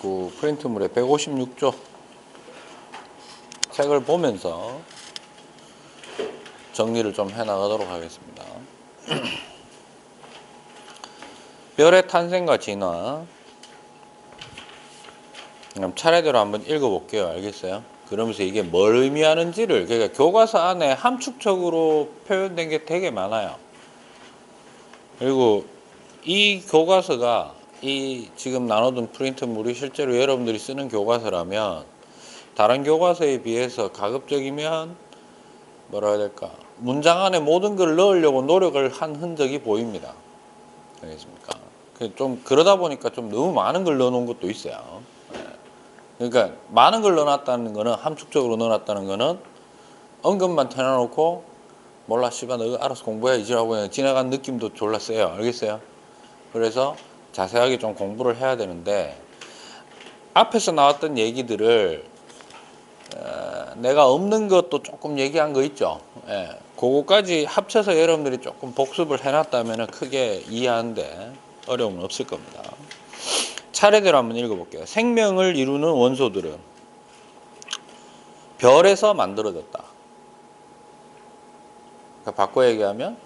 그 프린트물의 156조 책을 보면서 정리를 좀 해나가도록 하겠습니다. 별의 탄생과 진화. 그럼 차례대로 한번 읽어볼게요. 알겠어요? 그러면서 이게 뭘 의미하는지를, 그러니까 교과서 안에 함축적으로 표현된 게 되게 많아요. 그리고 이 교과서가 이 지금 나눠둔 프린트물이 실제로 여러분들이 쓰는 교과서라면 다른 교과서에 비해서 가급적이면 뭐라 해야 될까, 문장 안에 모든 걸 넣으려고 노력을 한 흔적이 보입니다. 알겠습니까? 좀 그러다 보니까 좀 너무 많은 걸 넣어놓은 것도 있어요. 그러니까 많은 걸 넣어놨다는 거는, 함축적으로 넣어놨다는 거는 언급만 해놔놓고 몰라 씨발 너 알아서 공부해야지 라고 그냥 지나간 느낌도 졸라 세요. 알겠어요? 그래서 자세하게 좀 공부를 해야 되는데, 앞에서 나왔던 얘기들을 내가 없는 것도 조금 얘기한 거 있죠. 예, 그거까지 합쳐서 여러분들이 조금 복습을 해놨다면 크게 이해하는데 어려움은 없을 겁니다. 차례대로 한번 읽어볼게요. 생명을 이루는 원소들은 별에서 만들어졌다. 그러니까 바꿔 얘기하면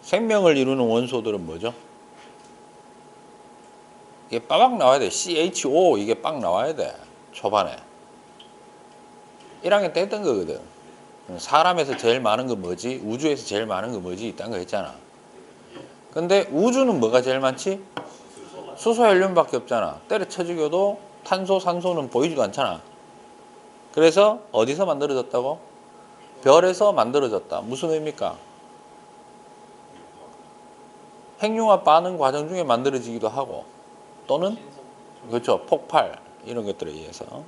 생명을 이루는 원소들은 뭐죠? 이게 빠박 나와야 돼. CHO 이게 빡 나와야 돼. 초반에 1학년 때 했던 거거든. 사람에서 제일 많은 거 뭐지? 우주에서 제일 많은 거 뭐지? 이딴 거 했잖아. 근데 우주는 뭐가 제일 많지? 수소, 헬륨밖에 없잖아. 때려쳐 죽여도 탄소, 산소는 보이지도 않잖아. 그래서 어디서 만들어졌다고? 별에서 만들어졌다. 무슨 의미입니까? 핵융합 반응 과정 중에 만들어지기도 하고, 또는 그렇죠, 폭발 이런 것들에 의해서.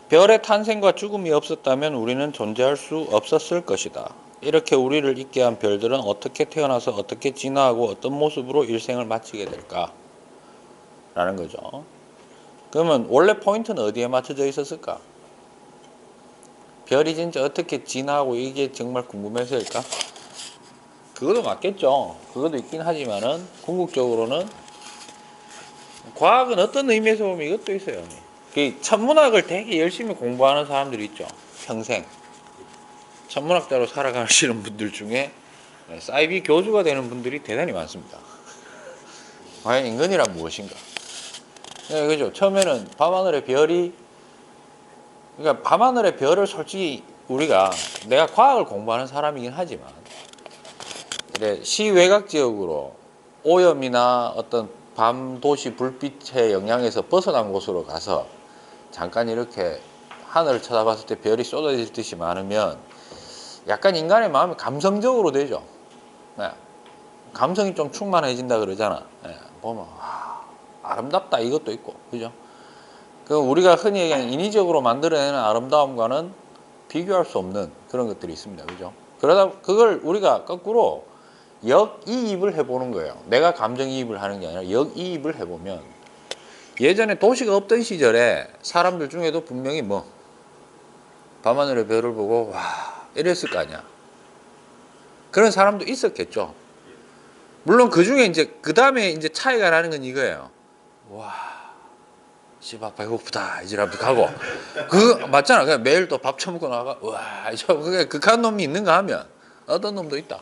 별의 탄생과 죽음이 없었다면 우리는 존재할 수 없었을 것이다. 이렇게 우리를 있게 한 별들은 어떻게 태어나서 어떻게 진화하고 어떤 모습으로 일생을 마치게 될까? 라는 거죠. 그러면 원래 포인트는 어디에 맞춰져 있었을까? 별이 진짜 어떻게 진화하고 이게 정말 궁금해서일까? 그것도 맞겠죠. 그것도 있긴 하지만은 궁극적으로는 과학은 어떤 의미에서 보면 이것도 있어요. 천문학을 되게 열심히 공부하는 사람들이 있죠. 평생 천문학자로 살아가시는 분들 중에 사이비 교수가 되는 분들이 대단히 많습니다. 과연 인간이란 무엇인가? 네, 그죠. 처음에는 밤하늘의 별이, 그러니까 밤하늘의 별을 솔직히 우리가, 내가 과학을 공부하는 사람이긴 하지만 시외곽 지역으로 오염이나 어떤 밤 도시 불빛의 영향에서 벗어난 곳으로 가서 잠깐 이렇게 하늘을 쳐다봤을 때 별이 쏟아질 듯이 많으면 약간 인간의 마음이 감성적으로 되죠. 네. 감성이 좀 충만해진다 그러잖아. 네. 보면 아름답다 이것도 있고, 그죠? 그 우리가 흔히 얘기하는 인위적으로 만들어내는 아름다움과는 비교할 수 없는 그런 것들이 있습니다, 그죠? 그러다 그걸 우리가 거꾸로 역이입을 해보는 거예요. 내가 감정이입을 하는 게 아니라 역이입을 해보면, 예전에 도시가 없던 시절에 사람들 중에도 분명히 밤하늘의 별을 보고 와 이랬을 거 아니야. 그런 사람도 있었겠죠. 물론 그 중에 이제 그 다음에 이제 차이가 나는 건 이거예요. 와 씨발 배고프다 이지라도 가고, 그 맞잖아. 그냥 매일 또 밥 처먹고 나가 와 저 그게 극한 놈이 있는가 하면 어떤 놈도 있다.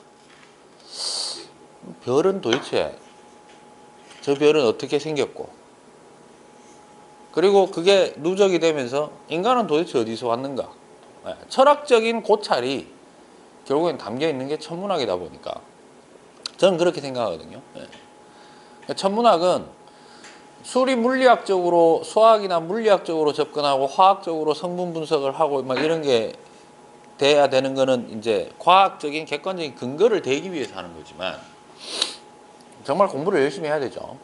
별은 도대체 저 별은 어떻게 생겼고, 그리고 그게 누적이 되면서 인간은 도대체 어디서 왔는가? 철학적인 고찰이 결국엔 담겨 있는 게 천문학이다 보니까 저는 그렇게 생각하거든요. 천문학은 수리 물리학적으로, 수학이나 물리학적으로 접근하고 화학적으로 성분 분석을 하고 막 이런 게 돼야 되는 거는 이제 과학적인 객관적인 근거를 대기 위해서 하는 거지만 정말 공부를 열심히 해야 되죠.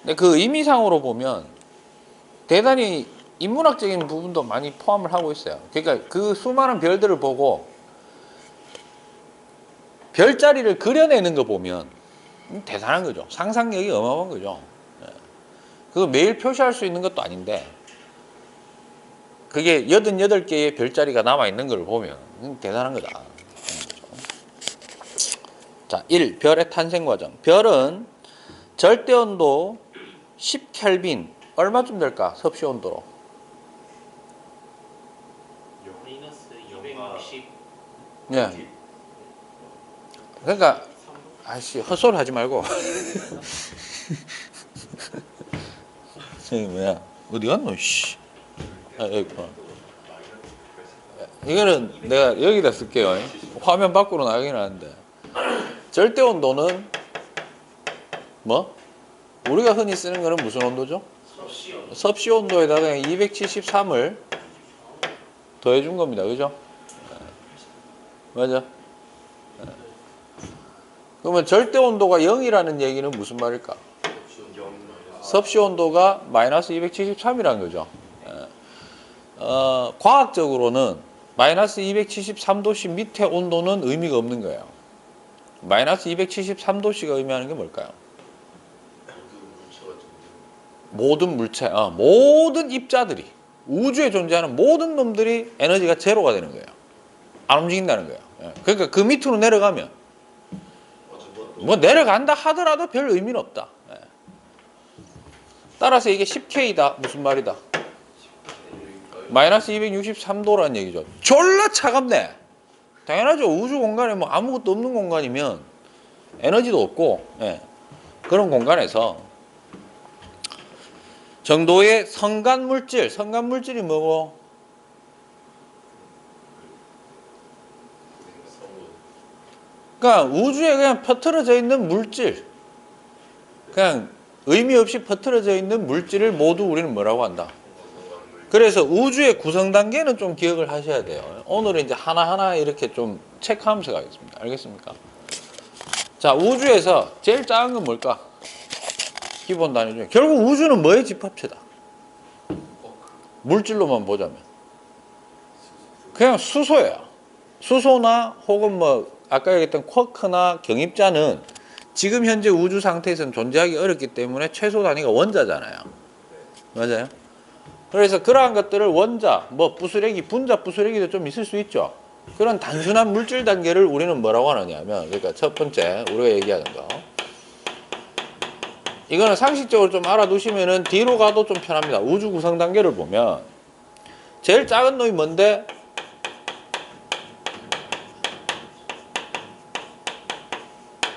근데 그 의미상으로 보면 대단히 인문학적인 부분도 많이 포함을 하고 있어요. 그러니까 그 수많은 별들을 보고 별자리를 그려내는 거 보면 대단한 거죠. 상상력이 어마어마한 거죠. 그거 매일 표시할 수 있는 것도 아닌데 그게 88개의 별자리가 남아있는 걸 보면 대단한 거다. 자, 1. 별의 탄생 과정. 별은 절대온도 10켈빈 얼마쯤 될까? 섭씨 온도로. 마이너스 260. 예. 그러니까 아씨 헛소리 하지 말고. 저기 뭐야? 어디 갔노? 씨. 아, 여기 있구나. 이거는 내가 여기다 쓸게요. 화면 밖으로 나가긴 하는데. 절대 온도는 뭐? 우리가 흔히 쓰는 거는 무슨 온도죠? 섭씨 온도에다가 273을 더해준 겁니다. 그죠? 맞아. 그러면 절대 온도가 0이라는 얘기는 무슨 말일까? 섭씨 온도가 마이너스 273이라는 거죠. 과학적으로는 마이너스 273도씨 밑에 온도는 의미가 없는 거예요. 마이너스 273도씨가 의미하는 게 뭘까요? 모든 물체, 모든 입자들이, 우주에 존재하는 모든 놈들이 에너지가 제로가 되는 거예요. 안 움직인다는 거예요. 그러니까 그 밑으로 내려가면 뭐 내려간다 하더라도 별 의미는 없다. 따라서 이게 10K다 무슨 말이다? 마이너스 263도라는 얘기죠. 졸라 차갑네. 당연하죠. 우주 공간에 뭐 아무것도 없는 공간이면 에너지도 없고 그런 공간에서 정도의 성간물질, 성간물질이 뭐고? 그러니까 우주에 그냥 퍼트려져 있는 물질, 그냥 의미 없이 퍼트려져 있는 물질을 모두 우리는 뭐라고 한다? 그래서 우주의 구성 단계는 좀 기억을 하셔야 돼요. 오늘은 이제 하나하나 이렇게 좀 체크하면서 가겠습니다. 알겠습니까? 자, 우주에서 제일 작은 건 뭘까? 기본 단위 중에. 결국 우주는 뭐의 집합체다? 물질로만 보자면. 그냥 수소야. 수소나 혹은 뭐 아까 얘기했던 쿼크나 경입자는 지금 현재 우주 상태에서는 존재하기 어렵기 때문에 최소 단위가 원자잖아요. 맞아요? 그래서 그러한 것들을 원자, 뭐 부스레기, 분자 부스레기도 좀 있을 수 있죠. 그런 단순한 물질 단계를 우리는 뭐라고 하느냐면, 그러니까 첫 번째 우리가 얘기하는 거, 이거는 상식적으로 좀 알아두시면은 뒤로 가도 좀 편합니다. 우주 구성 단계를 보면 제일 작은 놈이 뭔데?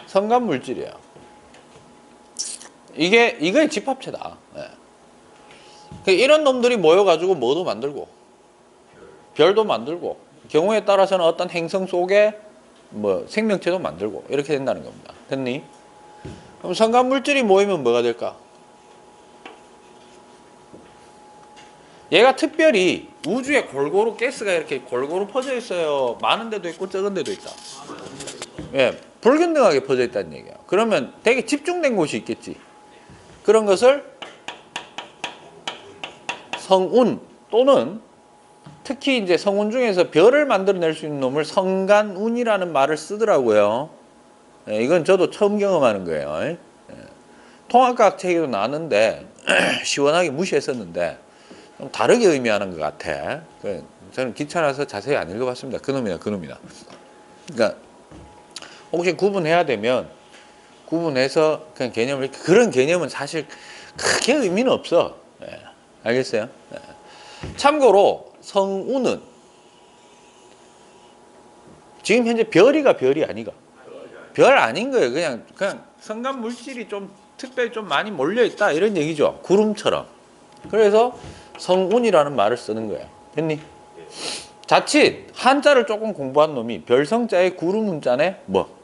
성간 물질이에요. 이게 집합체다. 이런 놈들이 모여가지고 뭐도 만들고, 별도 만들고, 경우에 따라서는 어떤 행성 속에 뭐 생명체도 만들고, 이렇게 된다는 겁니다. 됐니? 그럼 성간 물질이 모이면 뭐가 될까? 얘가 특별히 우주에 골고루 가스가 이렇게 골고루 퍼져 있어요. 많은 데도 있고 적은 데도 있다. 불균등하게 퍼져 있다는 얘기야. 그러면 되게 집중된 곳이 있겠지. 그런 것을 성운 또는 특히 이제 성운 중에서 별을 만들어낼 수 있는 놈을 성간운이라는 말을 쓰더라고요. 이건 저도 처음 경험하는 거예요. 통합과학 책에도 나왔는데 시원하게 무시했었는데 좀 다르게 의미하는 것 같아. 저는 귀찮아서 자세히 안 읽어봤습니다. 그놈이다. 그러니까 혹시 구분해야 되면 구분해서 그냥 개념을, 그런 개념은 사실 크게 의미는 없어. 알겠어요? 참고로 성운은 지금 현재 별이가 별이 아니가. 별 아닌 거예요. 그냥 성간 물질이 좀 특별히 좀 많이 몰려 있다 이런 얘기죠. 구름처럼. 그래서 성운이라는 말을 쓰는 거예요. 됐니? 자칫 한자를 조금 공부한 놈이 별성자에 구름운자네 뭐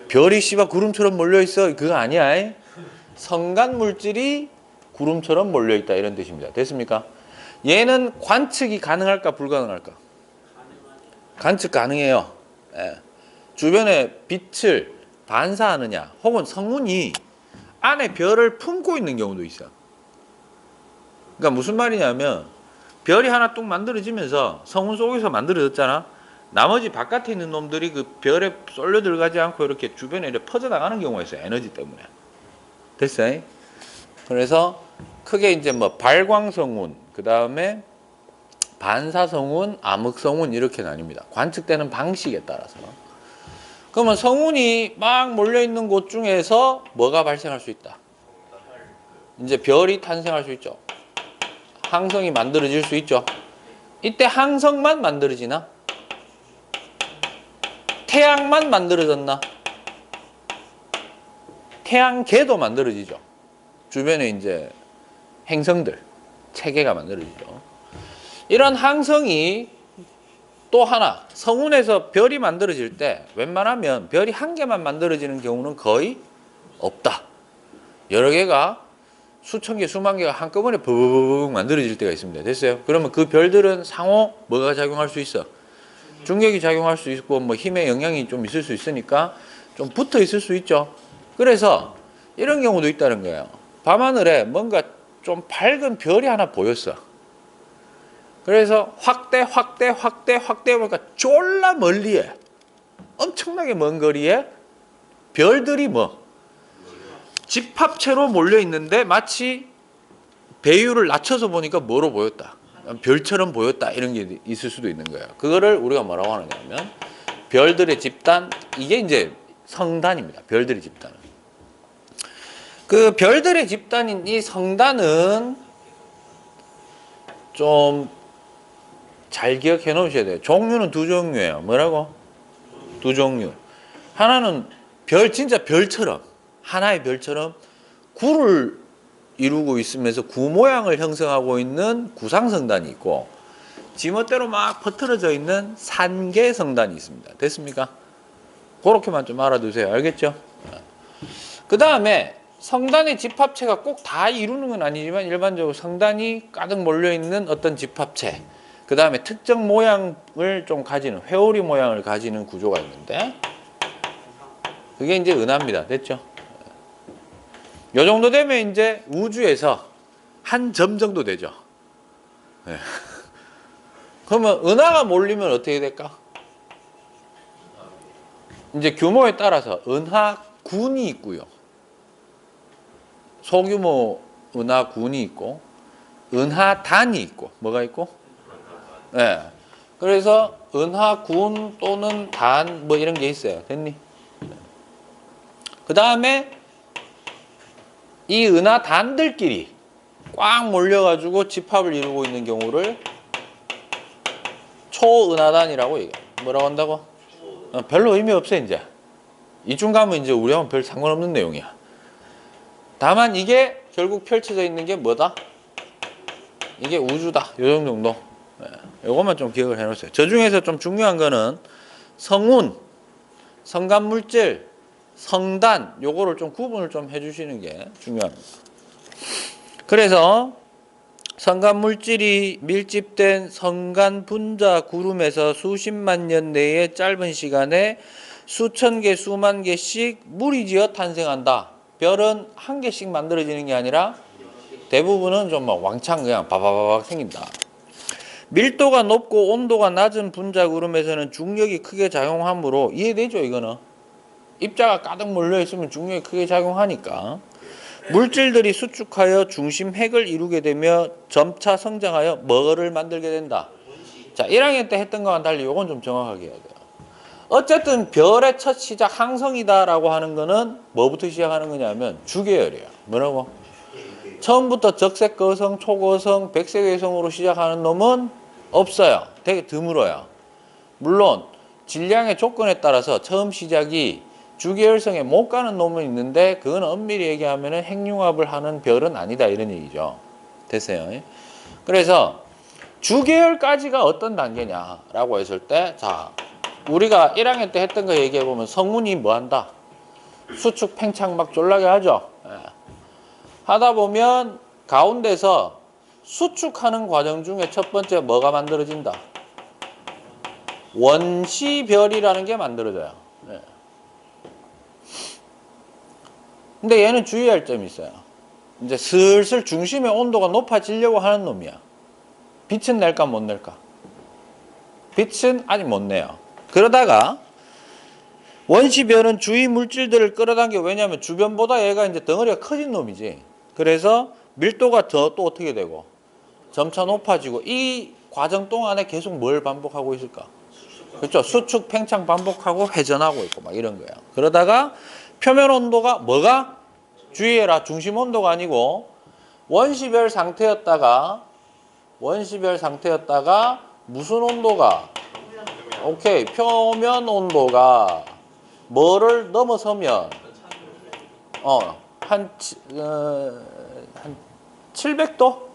별이 씨발 구름처럼 몰려 있어 그거 아니야. 성간 물질이 구름처럼 몰려 있다 이런 뜻입니다. 됐습니까? 얘는 관측이 가능할까 불가능할까? 관측 가능해요. 주변에 빛을 반사하느냐 혹은 성운이 안에 별을 품고 있는 경우도 있어요. 그러니까 무슨 말이냐면 별이 하나 뚝 만들어지면서 성운 속에서 만들어졌잖아. 나머지 바깥에 있는 놈들이 그 별에 쏠려 들어가지 않고 이렇게 주변에 이렇게 퍼져나가는 경우가 있어요. 에너지 때문에. 됐어요? 그래서 크게 이제 뭐 발광성운, 그 다음에 반사성운, 암흑성운 이렇게 나뉩니다. 관측되는 방식에 따라서. 그러면 성운이 막 몰려있는 곳 중에서 뭐가 발생할 수 있다? 이제 별이 탄생할 수 있죠. 항성이 만들어질 수 있죠. 이때 항성만 만들어지나? 태양만 만들어졌나? 태양계도 만들어지죠. 주변에 이제 행성들, 체계가 만들어지죠. 이런 항성이 또 하나, 성운에서 별이 만들어질 때 웬만하면 별이 한 개만 만들어지는 경우는 거의 없다. 여러 개가 수천 개, 수만 개가 한꺼번에 버벅 만들어질 때가 있습니다. 됐어요? 그러면 그 별들은 상호 뭐가 작용할 수 있어? 중력이 작용할 수 있고 뭐 힘의 영향이 좀 있을 수 있으니까 좀 붙어 있을 수 있죠. 그래서 이런 경우도 있다는 거예요. 밤하늘에 뭔가 좀 밝은 별이 하나 보였어. 그래서 확대 보니까 졸라 멀리에 엄청나게 먼 거리에 별들이 뭐 집합체로 몰려 있는데 마치 배율을 낮춰서 보니까 뭐로 보였다. 별처럼 보였다. 이런 게 있을 수도 있는 거예요. 그거를 우리가 뭐라고 하느냐면 별들의 집단, 이게 이제 성단입니다. 별들의 집단은. 그 별들의 집단인 이 성단은 좀 잘 기억해 놓으셔야 돼요. 종류는 두 종류예요. 뭐라고? 두 종류. 하나는 별, 진짜 별처럼, 하나의 별처럼 구를 이루고 있으면서 구 모양을 형성하고 있는 구상성단이 있고, 지멋대로 막 퍼트려져 있는 산계성단이 있습니다. 됐습니까? 그렇게만 좀 알아두세요. 알겠죠? 그 다음에 성단의 집합체가 꼭 다 이루는 건 아니지만 일반적으로 성단이 가득 몰려있는 어떤 집합체, 그 다음에 특정 모양을 좀 가지는, 회오리 모양을 가지는 구조가 있는데, 그게 이제 은하입니다. 됐죠? 요 정도 되면 이제 우주에서 한 점 정도 되죠. 네. 그러면 은하가 몰리면 어떻게 될까? 이제 규모에 따라서 은하군이 있고요. 소규모 은하군이 있고, 은하단이 있고, 뭐가 있고? 네. 그래서 은하군 또는 단 뭐 이런 게 있어요. 됐니? 그 다음에 이 은하단들끼리 꽉 몰려가지고 집합을 이루고 있는 경우를 초은하단이라고 얘기해요. 뭐라고 한다고? 별로 의미 없어 이제. 이중 가면 이제 우리하고는 별 상관없는 내용이야. 다만 이게 결국 펼쳐져 있는 게 뭐다? 이게 우주다. 요 정도. 요것만 좀 기억을 해놓으세요. 저 중에서 좀 중요한 거는 성운, 성간물질, 성단, 요거를 좀 구분을 좀 해주시는 게 중요합니다. 그래서 성간물질이 밀집된 성간 분자 구름에서 수십만 년 내에 짧은 시간에 수천 개, 수만 개씩 물이 지어 탄생한다. 별은 한 개씩 만들어지는 게 아니라 대부분은 좀 막 왕창 그냥 바바바박 생긴다. 밀도가 높고 온도가 낮은 분자 구름에서는 중력이 크게 작용하므로, 이해되죠 이거는? 입자가 가득 몰려있으면 중력이 크게 작용하니까 물질들이 수축하여 중심 핵을 이루게 되며 점차 성장하여 뭐를 만들게 된다. 자, 1학년 때 했던 거와는 달리 이건 좀 정확하게 해야 돼요. 어쨌든 별의 첫 시작 항성이다라고 하는 거는 뭐부터 시작하는 거냐면 주계열이에요. 뭐라고? 처음부터 적색 거성, 초거성, 백색 외성으로 시작하는 놈은 없어요. 되게 드물어요. 물론 질량의 조건에 따라서 처음 시작이 주계열성에 못 가는 놈은 있는데, 그건 엄밀히 얘기하면 핵융합을 하는 별은 아니다 이런 얘기죠. 됐어요? 그래서 주계열까지가 어떤 단계냐라고 했을 때, 자, 우리가 1학년 때 했던 거 얘기해보면 성운이 뭐 한다? 수축 팽창 막 졸라게 하죠. 하다 보면 가운데서 수축하는 과정 중에 첫 번째 뭐가 만들어진다? 원시별이라는 게 만들어져요. 근데 얘는 주의할 점이 있어요. 이제 슬슬 중심의 온도가 높아지려고 하는 놈이야. 빛은 낼까 못 낼까? 빛은 아직 못 내요. 그러다가 원시별은 주위 물질들을 끌어당겨, 왜냐하면 주변보다 얘가 이제 덩어리가 커진 놈이지. 그래서 밀도가 더 또 어떻게 되고 점차 높아지고, 이 과정 동안에 계속 뭘 반복하고 있을까? 그렇죠. 수축, 팽창 반복하고 회전하고 있고 막 이런 거야. 그러다가 표면 온도가 뭐가? 주의해라. 중심 온도가 아니고 원시별 상태였다가 무슨 온도가 오케이 표면 온도가 뭐를 넘어서면 한 700도?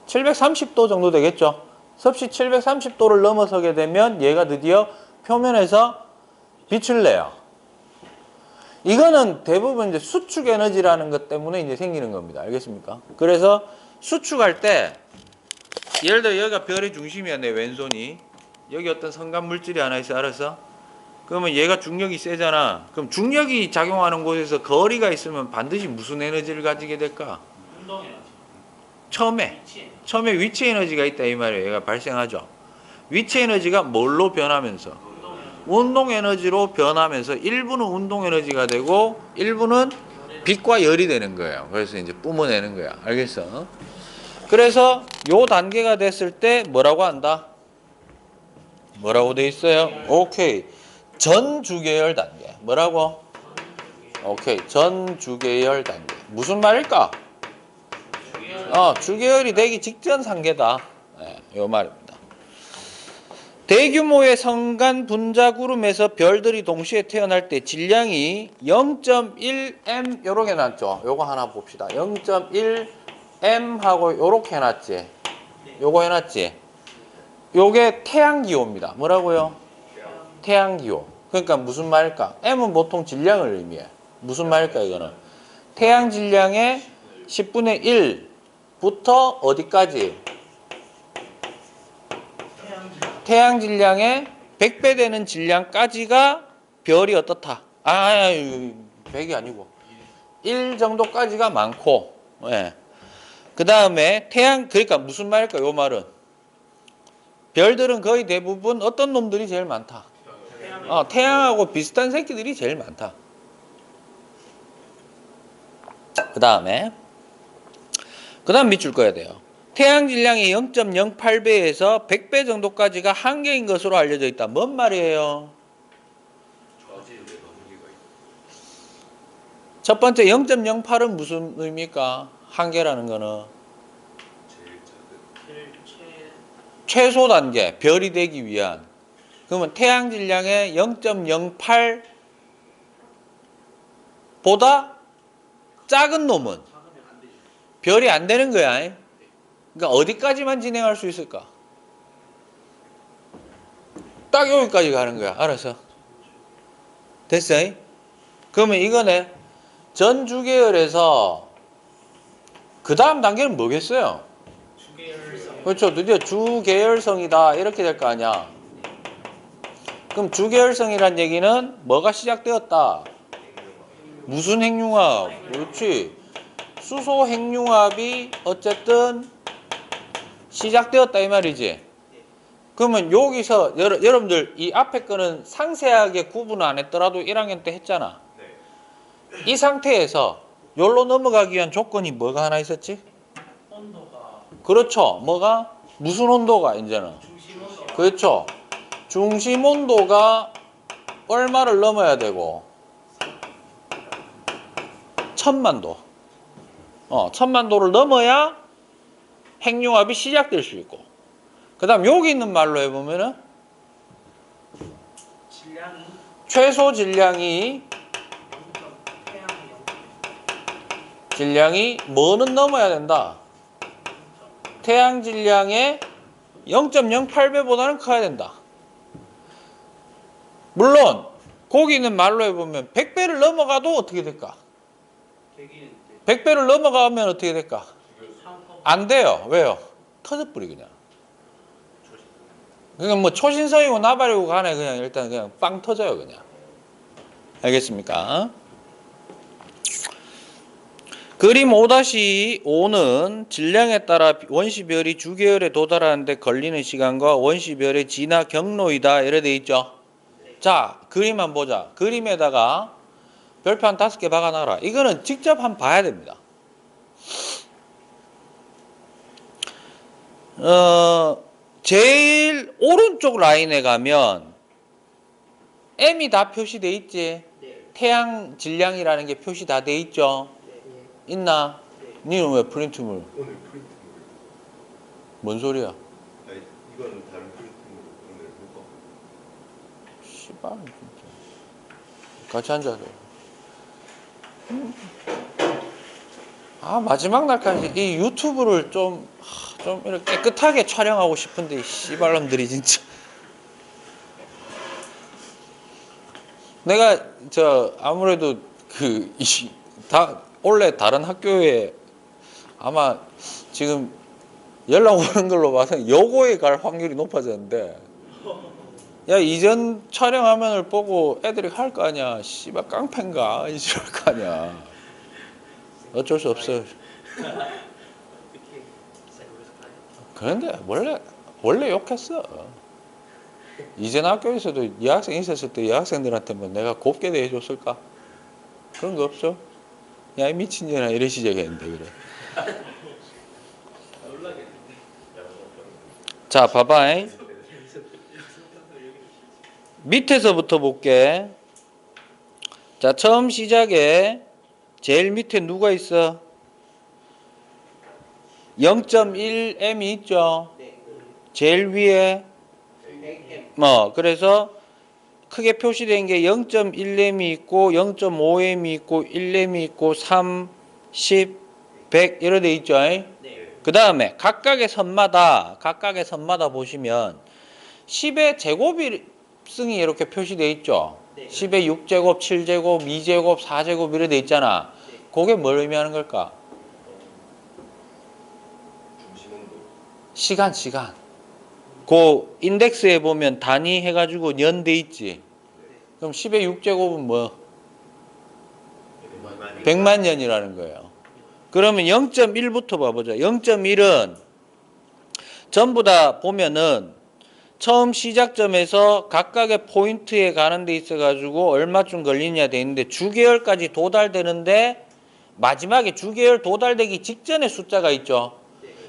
730도 정도 되겠죠. 섭씨 730도를 넘어서게 되면 얘가 드디어 표면에서 빛을 내요. 이거는 대부분 이제 수축 에너지라는 것 때문에 이제 생기는 겁니다. 알겠습니까? 그래서 수축할 때 예를 들어 여기가 별의 중심이야. 내 왼손이 여기 어떤 성간 물질이 하나 있어. 알았어? 그러면 얘가 중력이 세잖아. 그럼 중력이 작용하는 곳에서 거리가 있으면 반드시 무슨 에너지를 가지게 될까? 운동 에너지. 처음에 위치 에너지가 있다 이 말이에요. 얘가 발생하죠. 위치 에너지가 뭘로 변하면서? 운동 에너지로 변하면서 일부는 운동 에너지가 되고 일부는 빛과 열이 되는 거예요. 그래서 이제 뿜어내는 거야. 알겠어? 그래서 요 단계가 됐을 때 뭐라고 한다? 뭐라고 돼 있어요? 오케이. 전주계열 단계. 뭐라고? 오케이. 전주계열 단계. 무슨 말일까? 주계열이 되기 직전 단계다. 네, 요 말입니다. 대규모의 성간 분자 구름에서 별들이 동시에 태어날 때 질량이 0.1m 요렇게 해놨죠. 요거 하나 봅시다. 0.1m 하고 요렇게 해놨지. 요거 해놨지. 요게 태양기호입니다. 뭐라고요? 태양기호. 그러니까 무슨 말일까? M은 보통 질량을 의미해. 무슨 말일까 이거는? 태양 질량의 10분의 1부터 어디까지? 태양 질량의 100배 되는 질량까지가 별이 어떻다? 100이 아니고 1 정도까지가 많고, 예. 그 다음에 그러니까 무슨 말일까? 요 말은 별들은 거의 대부분 어떤 놈들이 제일 많다? 태양하고 비슷한 새끼들이 제일 많다. 그 다음 밑줄 꺼야 돼요. 태양 질량이 0.08배에서 100배 정도까지가 한계인 것으로 알려져 있다. 뭔 말이에요? 첫 번째 0.08은 무슨 의미입니까? 한계라는 거는 최소 단계, 별이 되기 위한. 그러면 태양 질량의 0.08보다 작은 놈은 별이 안 되는 거야. 그러니까 어디까지만 진행할 수 있을까? 딱 여기까지 가는 거야. 알았어? 됐어? 그러면 이거네. 전주계열에서 그 다음 단계는 뭐겠어요? 그렇죠. 드디어 주계열성이다. 이렇게 될 거 아니야. 그럼 주계열성이란 얘기는 뭐가 시작되었다? 무슨 핵융합? 그렇지. 수소 핵융합이 어쨌든 시작되었다 이 말이지. 그러면 여기서 여러분들 이 앞에 거는 상세하게 구분 안 했더라도 1학년 때 했잖아. 이 상태에서 여기로 넘어가기 위한 조건이 뭐가 하나 있었지? 온도가. 그렇죠. 뭐가? 무슨 온도가 이제는? 중심 온도. 그렇죠. 중심 온도가 얼마를 넘어야 되고? 1000만도. 1000만도를 넘어야 핵융합이 시작될 수 있고. 그 다음 여기 있는 말로 해보면은 최소 질량이 뭐는 넘어야 된다? 태양 질량의 0.08배보다는 커야 된다. 물론 거기 있는 말로 해보면 100배를 넘어가도 어떻게 될까? 100배를 넘어가면 어떻게 될까? 안 돼요. 왜요? 터져버리 그냥. 그냥 뭐 초신성이고 나발이고 간에 그냥 일단 그냥 빵 터져요 그냥. 알겠습니까? 그림 5-5는 질량에 따라 원시별이 주계열에 도달하는데 걸리는 시간과 원시별의 진화 경로이다. 이래 돼 있죠. 자, 그림 한번 보자. 그림에다가 별표 한 5개 박아놔라. 이거는 직접 한번 봐야 됩니다. 제일 오른쪽 라인에 가면 M이 다 표시돼 있지. 태양 질량이라는 게 표시 다 돼 있죠. 있나? 니는 왜 프린트물? 오늘 프린트물. 뭔 소리야? 아니 이거는 다른 프린트물 오늘 못 봐. 씨발 진짜. 같이 앉아야 돼. 아 마지막 날까지 이 유튜브를 좀 이렇게 깨끗하게 촬영하고 싶은데 이 씨발놈들이 진짜. 내가 저 아무래도 다 원래 다른 학교에 아마 지금 연락 오는 걸로 봐서 여고에 갈 확률이 높아졌는데, 야 이전 촬영 화면을 보고 애들이 할 거 아니야. 씨발 깡패인가 이럴 거 아니야. 어쩔 수 없어. 그런데 원래 욕했어. 이전 학교에서도 여학생 있었을 때 여학생들한테 뭐 내가 곱게 대해줬을까? 그런 거 없죠. 야 이 미친년아 이런 시작했는데 그래. 자 봐봐. 밑에서부터 볼게. 자 처음 시작에 제일 밑에 누가 있어? 0.1m이 있죠. 제일 위에 그래서 크게 표시된 게 0.1m이 있고 0.5m이 있고 1m이 있고 3, 10, 100 이렇게 돼 있죠. 그 다음에 각각의 선마다 보시면 10의 제곱승이 이렇게 표시되어 있죠. 10의 6제곱, 7제곱, 2제곱, 4제곱 이렇게 돼 있잖아. 그게 뭘 의미하는 걸까? 중심 온도. 시간. 그 인덱스에 보면 단위 해가지고 년 돼 있지. 그럼 10의 6제곱은 뭐? 100만 년이라는 거예요. 그러면 0.1부터 봐보자. 0.1은 전부 다 보면은 처음 시작점에서 각각의 포인트에 가는 데 있어가지고 얼마쯤 걸리냐 돼 있는데 주계열까지 도달되는데 마지막에 주계열 도달되기 직전에 숫자가 있죠.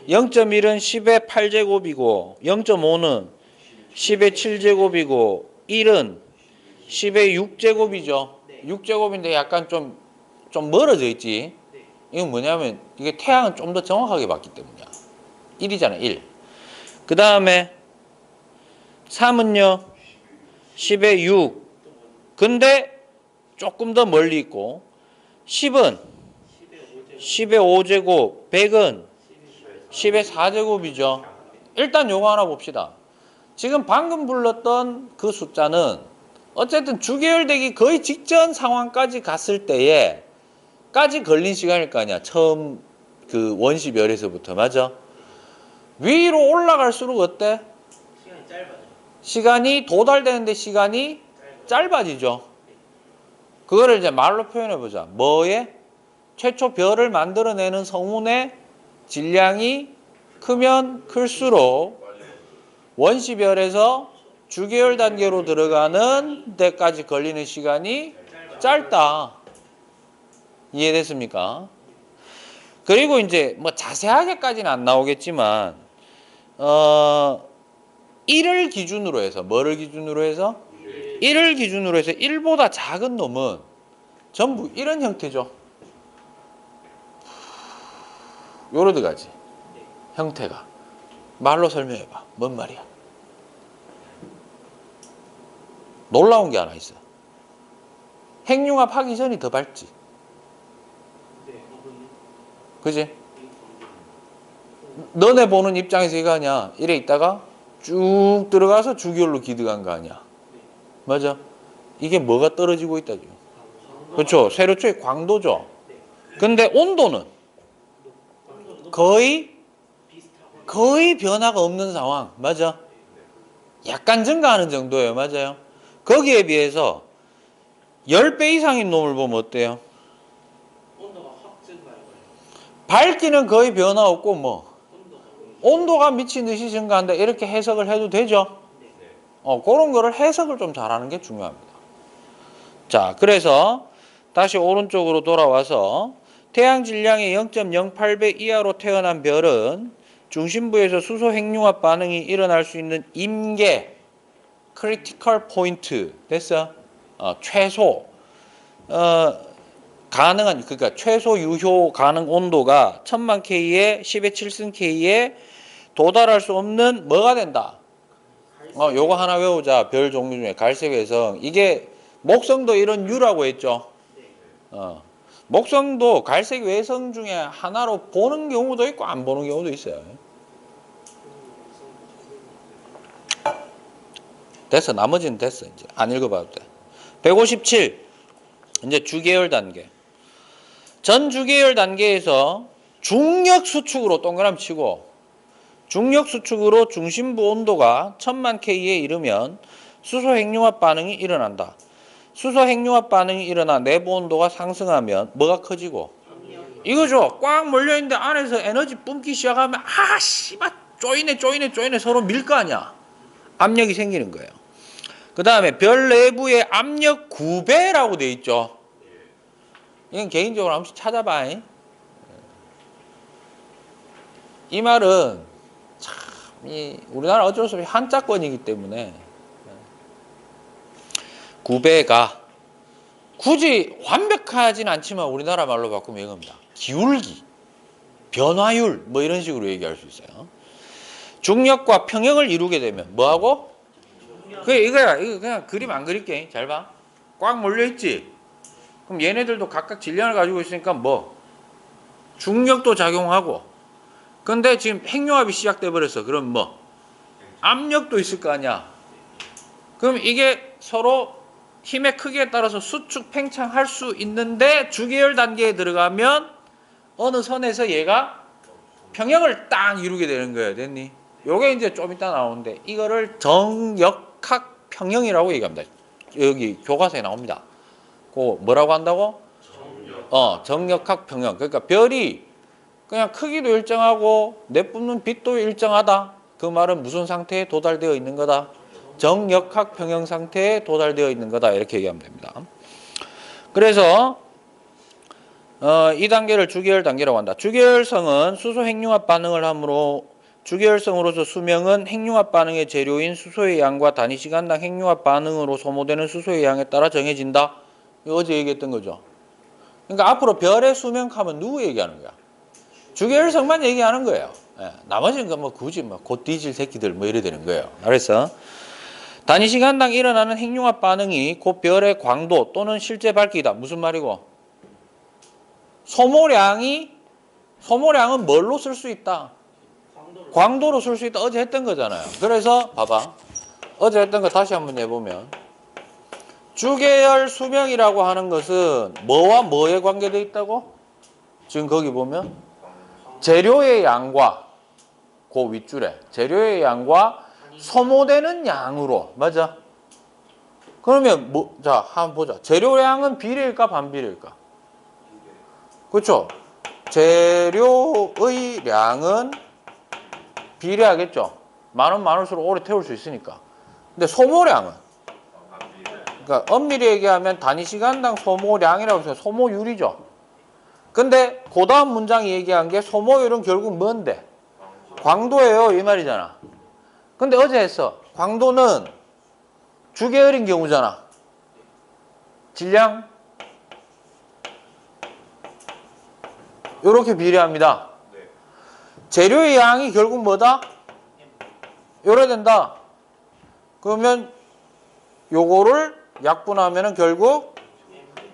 0.1은 10의 8제곱이고 0.5는 10의 7제곱이고 1은 10의 6제곱이죠. 6제곱인데 약간 좀 멀어져 있지. 이건 뭐냐면 이게 태양은 좀 더 정확하게 봤기 때문이야. 1이잖아 1. 그 다음에 3은요 10의 6. 근데 조금 더 멀리 있고 10은 10의 5제곱 100은 10의 4제곱이죠. 일단 요거 하나 봅시다. 지금 방금 불렀던 그 숫자는 어쨌든 주계열되기 거의 직전 상황까지 갔을 때에 까지 걸린 시간일 거 아니야. 처음 그 원시별에서부터. 맞아? 위로 올라갈수록 어때? 시간이 짧아요. 시간이 도달되는데 시간이 짧아지죠. 그거를 이제 말로 표현해 보자. 뭐에? 최초 별을 만들어내는 성운의 질량이 크면 클수록 원시별에서 주계열 단계로 들어가는 데까지 걸리는 시간이 짧다. 이해됐습니까? 그리고 이제 뭐 자세하게까지는 안 나오겠지만 1을 기준으로 해서 뭐를 기준으로 해서? 1을 기준으로 해서 1보다 작은 놈은 전부 이런 형태죠. 요러 들어가지. 형태가. 말로 설명해봐. 뭔 말이야? 놀라운 게 하나 있어. 핵융합 하기 전이 더 밝지. 그지? 너네 보는 입장에서 이거 아니야. 이래 있다가 쭉 들어가서 주기율로 기득한 거 아니야. 맞아? 이게 뭐가 떨어지고 있다 지금. 그렇죠. 세로초의 광도죠. 근데 온도는 거의 변화가 없는 상황. 맞아? 약간 증가하는 정도예요. 맞아요? 거기에 비해서 10배 이상인 놈을 보면 어때요? 온도가 확 증가해요. 밝기는 거의 변화 없고 뭐 온도가 미친 듯이 증가한다. 이렇게 해석을 해도 되죠? 그런 거를 해석을 좀 잘하는 게 중요합니다. 자, 그래서 다시 오른쪽으로 돌아와서 태양 질량의 0.08배 이하로 태어난 별은 중심부에서 수소 핵융합 반응이 일어날 수 있는 임계 critical point 됐어? 최소 가능한 그러니까 최소 유효 가능 온도가 1000만 K에 10의 7승 K에 도달할 수 없는 뭐가 된다. 요거 하나 외우자. 별 종류 중에 갈색 외성. 이게 목성도 이런 유라고 했죠. 목성도 갈색 외성 중에 하나로 보는 경우도 있고 안 보는 경우도 있어요. 됐어. 나머지는 됐어. 이제 안 읽어봐도 돼. 157. 이제 주계열 단계. 전 주계열 단계에서 중력 수축으로 동그라미 치고 중력 수축으로 중심부 온도가 1000만 K에 이르면 수소 핵융합 반응이 일어난다. 수소 핵융합 반응이 일어나 내부 온도가 상승하면 뭐가 커지고? 이거죠. 꽉 몰려있는데 안에서 에너지 뿜기 시작하면 씨발 쪼이네 서로 밀 거 아니야. 압력이 생기는 거예요. 그 다음에 별 내부의 압력 9배라고 돼 있죠. 이건 개인적으로 한 번씩 찾아봐. 이 말은 참 우리나라 어쩔 수 없이 한자권이기 때문에 9배가 굳이 완벽하진 않지만 우리나라 말로 바꾸면 이겁니다. 기울기, 변화율 뭐 이런 식으로 얘기할 수 있어요. 중력과 평형을 이루게 되면 뭐하고? 이거야. 이거 그냥 그림 안 그릴게. 잘 봐. 꽉 몰려있지? 그럼 얘네들도 각각 질량을 가지고 있으니까 뭐? 중력도 작용하고. 근데 지금 핵융합이 시작돼 버렸어. 그럼 뭐? 압력도 있을 거 아니야. 그럼 이게 서로 힘의 크기에 따라서 수축, 팽창할 수 있는데 주계열 단계에 들어가면 어느 선에서 얘가 평형을 딱 이루게 되는 거예요. 됐니? 요게 이제 좀 이따 나오는데 이거를 정역학 평형이라고 얘기합니다. 여기 교과서에 나옵니다. 그거 뭐라고 한다고? 정역학 평형. 그러니까 별이 그냥 크기도 일정하고 내뿜는 빛도 일정하다. 그 말은 무슨 상태에 도달되어 있는 거다? 정역학 평형 상태에 도달되어 있는 거다. 이렇게 얘기하면 됩니다. 그래서 이 단계를 주계열 단계라고 한다. 주계열성은 수소 핵융합 반응을 하므로 주계열성으로서 수명은 핵융합 반응의 재료인 수소의 양과 단위 시간당 핵융합 반응으로 소모되는 수소의 양에 따라 정해진다. 이거 어제 얘기했던 거죠. 그러니까 앞으로 별의 수명하면 누구 얘기하는 거야? 주계열성만 얘기하는 거예요. 나머지는 뭐 굳이 곧 뒤질 새끼들 뭐 이래 되는 거예요. 그래서 단위 시간당 일어나는 핵융합 반응이 곧 별의 광도 또는 실제 밝기다. 무슨 말이고? 소모량은 뭘로 쓸 수 있다? 광도로 쓸 수 있다. 어제 했던 거잖아요. 그래서 봐봐. 어제 했던 거 다시 한번 해보면 주계열 수명이라고 하는 것은 뭐와 뭐에 관계되어 있다고? 지금 거기 보면 재료의 양과 그 윗줄에 재료의 양과 소모되는 양으로 맞아? 그러면 자 한번 보자. 재료량은 비례일까 반비례일까? 그렇죠? 재료의 양은 비례하겠죠. 많으면 많을수록 오래 태울 수 있으니까. 근데 소모량은 그러니까 엄밀히 얘기하면 단위 시간당 소모량이라고 해서 소모율이죠. 근데 그 다음 문장이 얘기한 게 소모율은 결국 뭔데? 광도예요. 이 말이잖아. 근데 어제 했어. 광도는 주계열인 경우잖아. 질량 요렇게 비례합니다. 재료의 양이 결국 뭐다? 요래 된다. 그러면 요거를 약분하면은 결국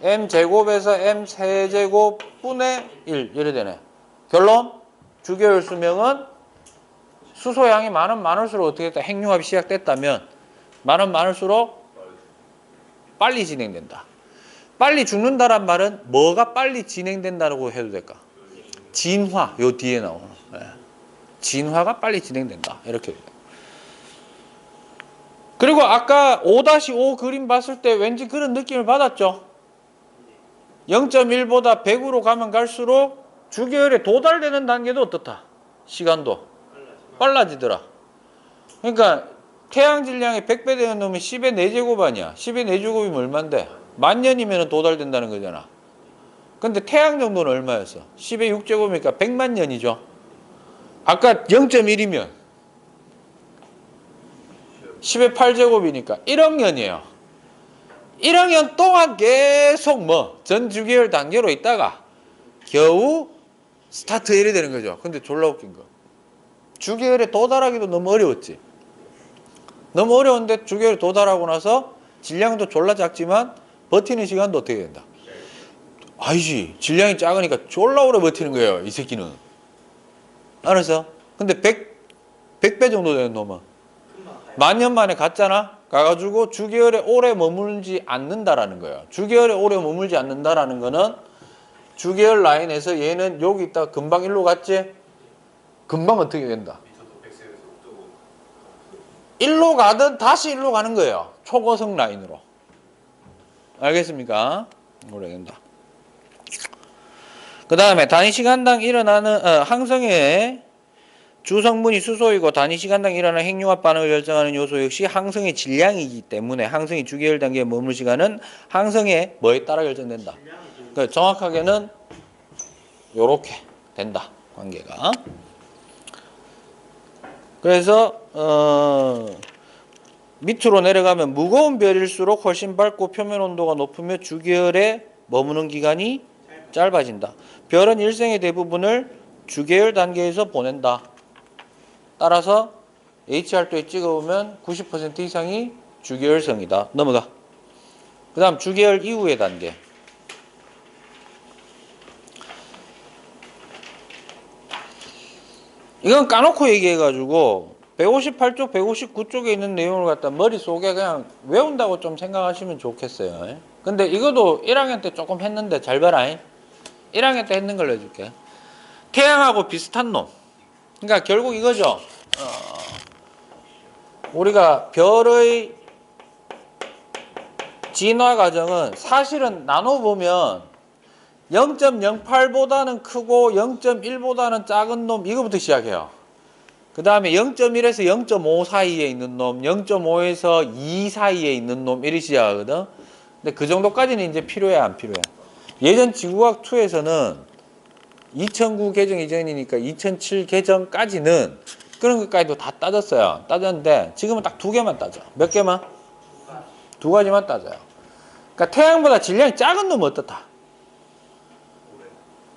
m제곱에서 m세제곱 분의 1 이래 되네. 결론 주계열 수명은 수소양이 많으면 많을수록 어떻게 됐다? 핵융합이 시작됐다면 많으면 많을수록 빨리 진행된다. 빨리 죽는다란 말은 뭐가 빨리 진행된다고 해도 될까? 진화, 요 뒤에 나오는 진화가 빨리 진행된다. 이렇게. 그리고 아까 5-5 그림 봤을 때 왠지 그런 느낌을 받았죠? 0.1보다 100으로 가면 갈수록 주계열에 도달되는 단계도 어떻다? 시간도 빨라지더라. 그러니까 태양 질량이 100배 되는 놈이 10의 4제곱 아니야. 10의 4제곱이면 얼만데? 10,000년이면 도달된다는 거잖아. 근데 태양 정도는 얼마였어? 10의 6제곱이니까 100만 년이죠. 아까 0.1이면 10의 8제곱이니까 1억 년이에요. 1학년 동안 계속 뭐 전 주기율 단계로 있다가 겨우 스타트 1이 되는 거죠. 근데 졸라 웃긴 거. 주기율에 도달하기도 너무 어려웠지. 너무 어려운데 주기율에 도달하고 나서 질량도 졸라 작지만 버티는 시간도 어떻게 된다? 아니지. 질량이 작으니까 졸라 오래 버티는 거예요. 이 새끼는. 알았어? 근데 100배 정도 되는 놈은 금방 가요. 만년 만에 갔잖아? 가가지고 주기율에 오래 머물지 않는다라는 거예요. 주기율에 오래 머물지 않는다라는 거는 주기율 라인에서 얘는 여기 있다가 금방 일로 갔지? 금방 어떻게 된다? 일로 가든 다시 일로 가는 거예요. 초고속 라인으로. 알겠습니까? 오래 된다. 그 다음에 단위 시간당 일어나는 항성의 주성분이 수소이고 단위 시간당 일어나는 핵융합 반응을 결정하는 요소 역시 항성의 질량이기 때문에 항성이 주기율 단계에 머물 시간은 항성의 뭐에 따라 결정된다. 질량이 좀 그러니까 정확하게는 요렇게 된다. 관계가. 그래서 밑으로 내려가면 무거운 별일수록 훨씬 밝고 표면 온도가 높으며 주기율에 머무는 기간이 짧아진다. 별은 일생의 대부분을 주기율 단계에서 보낸다. 따라서 HR도에 찍어보면 90% 이상이 주기율성이다. 넘어가. 그 다음 주기율 이후의 단계. 이건 까놓고 얘기해가지고 158쪽, 159쪽에 있는 내용을 갖다 머릿속에 그냥 외운다고 좀 생각하시면 좋겠어요. 근데 이것도 1학년 때 조금 했는데 잘 봐라. 1학년 때 했는 걸로 해줄게. 태양하고 비슷한 놈. 그러니까 결국 이거죠. 우리가 별의 진화 과정은 사실은 나눠보면 0.08보다는 크고 0.1보다는 작은 놈 이거부터 시작해요. 그 다음에 0.1에서 0.5 사이에 있는 놈, 0.5에서 2 사이에 있는 놈 이리 시작하거든. 근데 그 정도까지는 이제 필요해 안 필요해? 예전 지구과학 2에서는 2009 개정 이전이니까 2007 개정까지는 그런 것까지도 다 따졌어요. 따졌는데 지금은 딱 2개만 따져. 몇 개만? 2가지만 따져요. 그러니까 태양보다 질량이 작은 놈은 어떻다?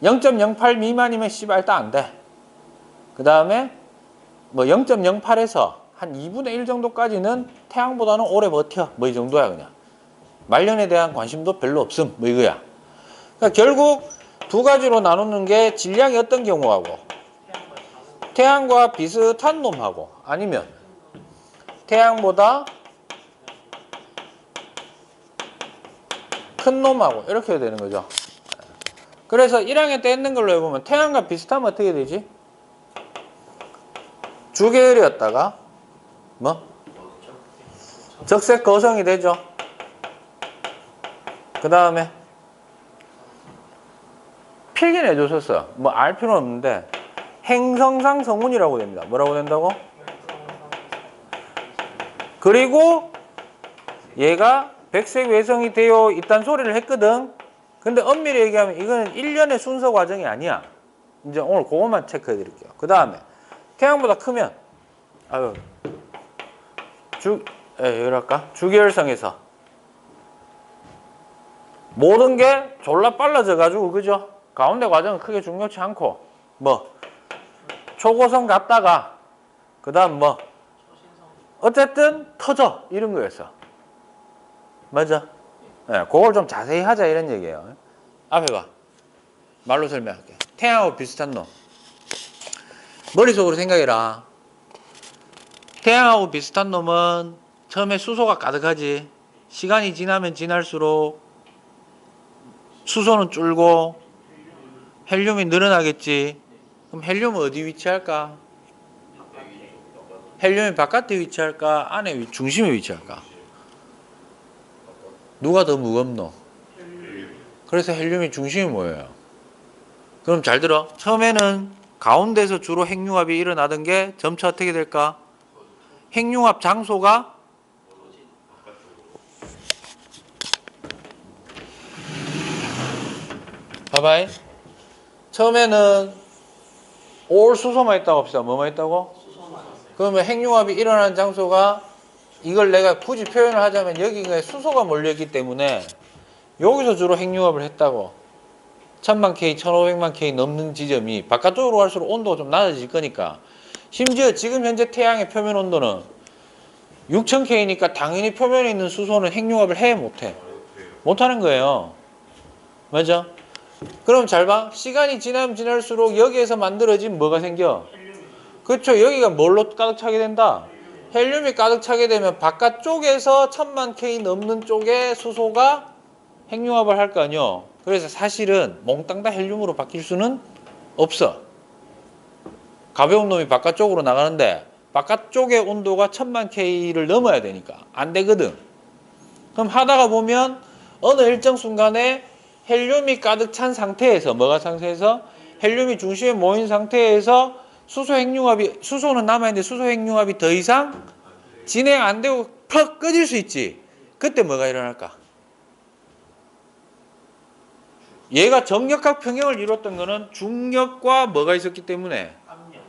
0.08 미만이면 씨발 따 안 돼. 그 다음에 뭐 0.08에서 한 2분의 1 정도까지는 태양보다는 오래 버텨. 뭐 이 정도야 그냥. 말년에 대한 관심도 별로 없음. 뭐 이거야. 그러니까 결국 2가지로 나누는 게 질량이 어떤 경우하고 태양과 비슷한 놈하고 아니면 태양보다 큰 놈하고 이렇게 되는 거죠. 그래서 1학년 때 했는 걸로 해보면 태양과 비슷하면 어떻게 되지? 주계열이었다가 뭐? 적색 거성이 되죠. 그 다음에 필기 내줬었어. 뭐 알 필요는 없는데 행성상 성운이라고 됩니다. 뭐라고 된다고? 그리고 얘가 백색 외성이 되어 있다는 소리를 했거든. 근데 엄밀히 얘기하면 이거는 1년의 순서 과정이 아니야. 이제 오늘 그것만 체크해 드릴게요. 그 다음에 태양보다 크면 주계열성에서 모든 게 졸라 빨라져 가지고 그죠? 가운데 과정은 크게 중요치 않고 뭐 초고성 갔다가 그 다음 뭐 어쨌든 터져 이런 거였어. 맞아? 네, 그걸 좀 자세히 하자 이런 얘기예요. 앞에 봐. 말로 설명할게. 태양하고 비슷한 놈. 머릿속으로 생각해라. 태양하고 비슷한 놈은 처음에 수소가 가득하지. 시간이 지나면 지날수록 수소는 줄고 헬륨이 늘어나겠지. 그럼 헬륨은 어디 위치할까? 헬륨이 바깥에 위치할까? 안에 중심에 위치할까? 누가 더 무겁노? 그래서 헬륨이 중심이 뭐예요? 그럼 잘 들어. 처음에는 가운데서 주로 핵융합이 일어나던 게 점차 어떻게 될까? 핵융합 장소가 봐봐요. 처음에는 올 수소만 있다고 합시다. 뭐만 있다고? 수소만 있어요. 그러면 핵융합이 일어나는 장소가 이걸 내가 굳이 표현을 하자면 여기가 수소가 몰려있기 때문에 여기서 주로 핵융합을 했다고. 1000만 K, 1500만 K 넘는 지점이 바깥쪽으로 갈수록 온도가 좀 낮아질 거니까. 심지어 지금 현재 태양의 표면 온도는 6000K니까 당연히 표면에 있는 수소는 핵융합을 해 못해? 못하는 거예요. 맞아? 그럼 잘 봐. 시간이 지나면 지날수록 여기에서 만들어진 뭐가 생겨? 그렇죠. 여기가 뭘로 가득 차게 된다? 헬륨이 가득 차게 되면 바깥쪽에서 1000만 K 넘는 쪽에 수소가 핵융합을 할 거 아니요. 그래서 사실은 몽땅 다 헬륨으로 바뀔 수는 없어. 가벼운 놈이 바깥쪽으로 나가는데 바깥쪽의 온도가 1000만 K를 넘어야 되니까 안 되거든. 그럼 하다가 보면 어느 일정 순간에 헬륨이 가득 찬 상태에서 뭐가 상태에서 헬륨이 중심에 모인 상태에서 수소 핵융합이 수소는 남아있는데 수소 핵융합이 더 이상 진행 안 되고 퍽 꺼질 수 있지. 그때 뭐가 일어날까? 얘가 정력학 평형을 이뤘던 거는 중력과 뭐가 있었기 때문에 압력.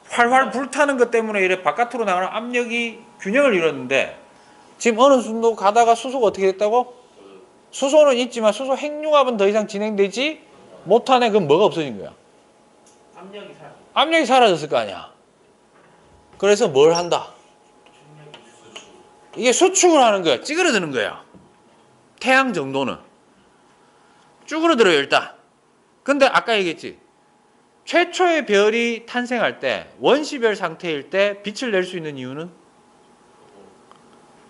활활 불타는 것 때문에 이래 바깥으로 나가는 압력이 균형을 이뤘는데 지금 어느 순간 가다가 수소가 어떻게 됐다고? 수소는 있지만 수소 핵융합은 더 이상 진행되지 못하네. 그럼 뭐가 없어진 거야? 압력이 사라. 압력이 사라졌을 거 아니야. 그래서 뭘 한다? 이게 수축을 하는 거야. 찌그러드는 거야. 태양 정도는 쭈그러들어요 일단. 근데 아까 얘기했지. 최초의 별이 탄생할 때 원시별 상태일 때 빛을 낼 수 있는 이유는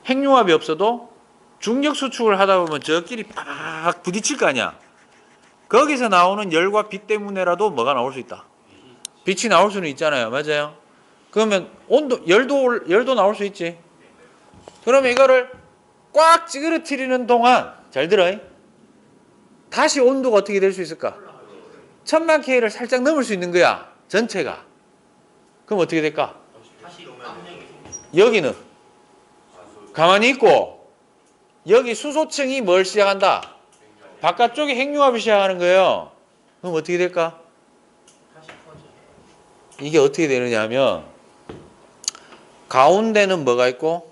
핵융합이 없어도 중력 수축을 하다 보면 저끼리 팍 부딪힐 거 아니야. 거기서 나오는 열과 빛 때문에라도 뭐가 나올 수 있다. 빛이 나올 수는 있잖아요. 맞아요. 그러면 온도 열도 나올 수 있지. 그러면 이거를 꽉 찌그러뜨리는 동안 잘 들어. 다시 온도가 어떻게 될 수 있을까? 1000만 K를 살짝 넘을 수 있는 거야. 전체가. 그럼 어떻게 될까? 다시 압력이 여기는 가만히 있고 여기 수소층이 뭘 시작한다? 바깥쪽에 핵융합이 시작하는 거예요. 그럼 어떻게 될까? 다시 퍼져. 이게 어떻게 되느냐 하면 가운데는 뭐가 있고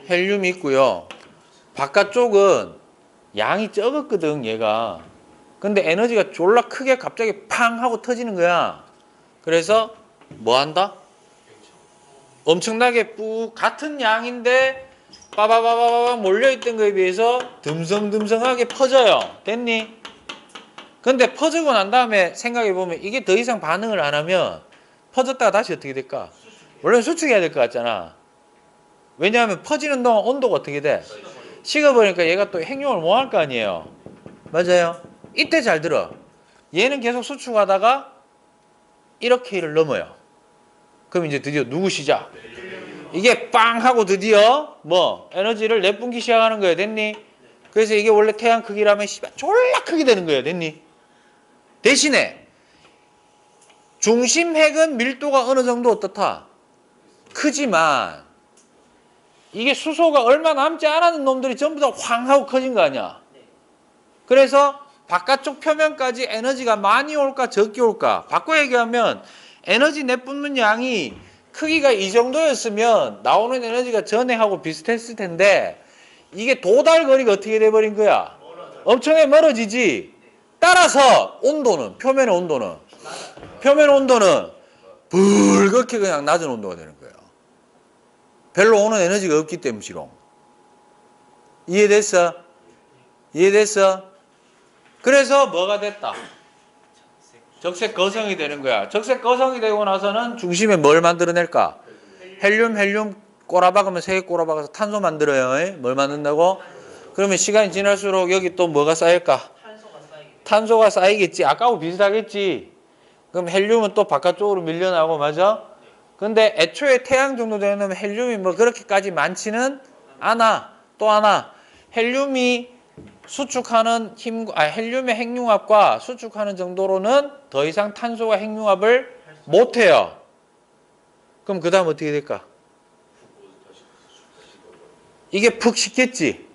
헬륨이 있고요. 바깥쪽은 양이 적었거든 얘가. 근데 에너지가 졸라 크게 갑자기 팡 하고 터지는 거야. 그래서 뭐 한다? 엄청나게 뿌 같은 양인데 빠바바바바 몰려있던 거에 비해서 듬성듬성하게 퍼져요. 됐니? 근데 퍼지고 난 다음에 생각해보면 이게 더 이상 반응을 안 하면 퍼졌다가 다시 어떻게 될까? 원래 수축해야 될 것 같잖아. 왜냐하면 퍼지는 동안 온도가 어떻게 돼? 식어버리니까 얘가 또 핵융합을 못 할 거 아니에요. 맞아요. 이때 잘 들어. 얘는 계속 수축하다가 1억K를 넘어요. 그럼 이제 드디어 누구 시작? 이게 빵 하고 드디어 뭐 에너지를 내뿜기 시작하는 거예요. 됐니? 그래서 이게 원래 태양 크기라면 씨발 졸라 크게 되는 거예요. 됐니? 대신에 중심 핵은 밀도가 어느 정도 어떻다? 크지만 이게 수소가 얼마 남지 않았는 놈들이 전부 다 황 하고 커진 거 아니야. 그래서 바깥쪽 표면까지 에너지가 많이 올까 적게 올까? 바꿔 얘기하면 에너지 내뿜는 양이 크기가 이 정도였으면 나오는 에너지가 전에 하고 비슷했을 텐데 이게 도달 거리가 어떻게 돼버린 거야? 엄청나게 멀어지지. 따라서 온도는 표면의 온도는 붉게 그냥 낮은 온도가 되는 거예요. 별로 오는 에너지가 없기 때문이로. 이해됐어? 이해됐어? 그래서 뭐가 됐다? 적색 거성이 되는 거야. 적색 거성이 되고 나서는 중심에 뭘 만들어낼까? 헬륨 꼬라박으면 3개 꼬라박아서 탄소 만들어요. 뭘 만든다고? 그러면 시간이 지날수록 여기 또 뭐가 쌓일까? 탄소가 쌓이게 돼. 탄소가 쌓이겠지. 아까하고 비슷하겠지. 그럼 헬륨은 또 바깥쪽으로 밀려나고, 맞아? 근데 애초에 태양 정도 되면 헬륨이 뭐 그렇게까지 많지는 않아. 또 하나, 헬륨이 수축하는 헬륨의 핵융합과 수축하는 정도로는 더 이상 탄소가 핵융합을 못해요. 그럼 그 다음 어떻게 될까? 이게 푹 식겠지.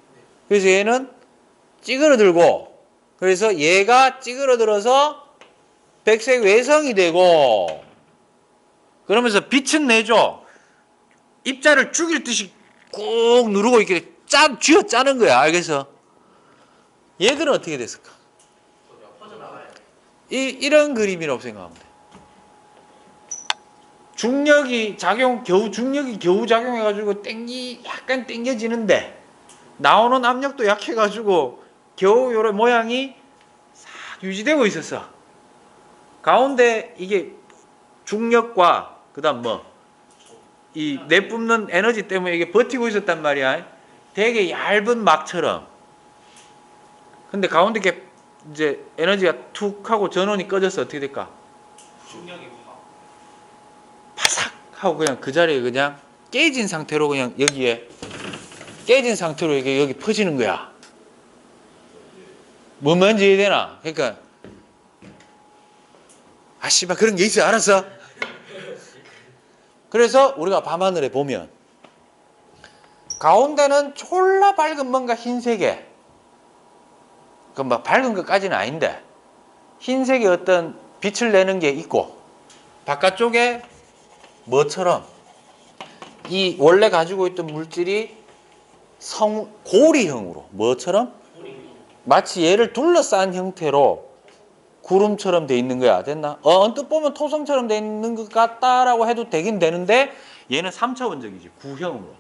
그래서 얘는 찌그러들고, 그래서 얘가 찌그러들어서 백색 외성이 되고, 그러면서 빛은 내줘. 입자를 죽일 듯이 꾹 누르고 이렇게 쥐어 짜는 거야. 알겠어? 얘들은 어떻게 됐을까? 퍼져나가요. 이런 그림이라고 생각하면 돼. 중력이 겨우 작용해가지고 약간 땡겨지는데 나오는 압력도 약해가지고 겨우 요런 모양이 싹 유지되고 있었어. 가운데 이게 중력과 그다음 이 내뿜는 에너지 때문에 이게 버티고 있었단 말이야. 되게 얇은 막처럼. 근데 가운데 이렇게 이제 에너지가 툭 하고 전원이 꺼져서 어떻게 될까? 중력이 확. 파삭 하고 그냥 그 자리에 그냥 깨진 상태로 그냥 여기에 깨진 상태로 이게 여기 퍼지는 거야. 뭔 말인지 이해되나? 그러니까 씨발 그런 게 있어. 알았어? 그래서 우리가 밤하늘에 보면 가운데는 졸라 밝은 뭔가 흰색의 그 막 밝은 것까지는 아닌데 흰색의 어떤 빛을 내는 게 있고 바깥쪽에 뭐처럼 이 원래 가지고 있던 물질이 고리형으로 뭐처럼 마치 얘를 둘러싼 형태로 구름처럼 돼 있는 거야. 됐나? 언뜻 보면 토성처럼 돼 있는 것 같다라고 해도 되긴 되는데 얘는 3차원적이지. 구형으로.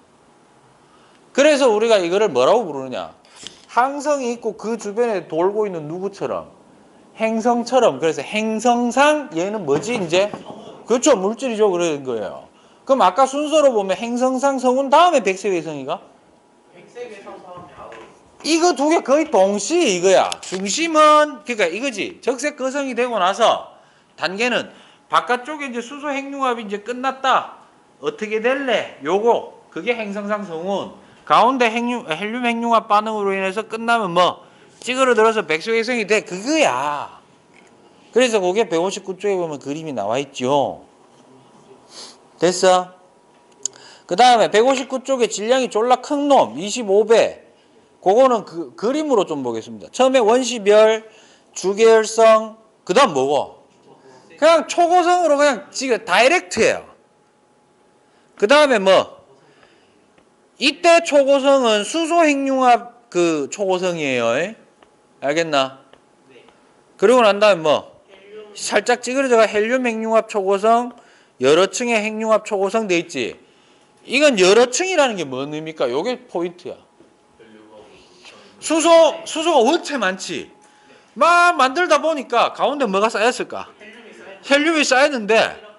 그래서 우리가 이거를 뭐라고 부르느냐? 항성이 있고 그 주변에 돌고 있는 누구처럼 행성처럼. 그래서 행성상 얘는 뭐지 이제? 그렇죠. 물질이죠. 그런 거예요. 그럼 아까 순서로 보면 행성상 성운 다음에 백색외성이가? 백색외성 사람 바로. 이거 두 개 거의 동시에 이거야. 중심은 그러니까 이거지. 적색 거성이 되고 나서 단계는 바깥쪽에 이제 수소 핵융합이 이제 끝났다. 어떻게 될래? 요거 그게 행성상 성운. 가운데 헬륨 핵융합 반응으로 인해서 끝나면 뭐 찌그러들어서 백색외성이 돼. 그거야. 그래서 그게 159쪽에 보면 그림이 나와 있죠. 됐어? 그 다음에 159쪽에 질량이 졸라 큰 놈 25배. 그거는 그 그림으로 좀 보겠습니다. 처음에 원시별, 주계열성, 그 다음 뭐고? 그냥 초고성으로 그냥 지금 다이렉트예요. 그 다음에 뭐? 이때 초고성은 수소 핵융합 그 초고성이에요. 알겠나? 그리고 난 다음에 뭐? 살짝 찌그러져가 헬륨 핵융합 초고성, 여러 층의 핵융합 초고성 돼 있지. 이건 여러 층이라는 게 뭔 의미입니까? 요게 포인트야. 수소가 원체 많지. 막 만들다 보니까 가운데 뭐가 쌓였을까? 헬륨이 쌓였는데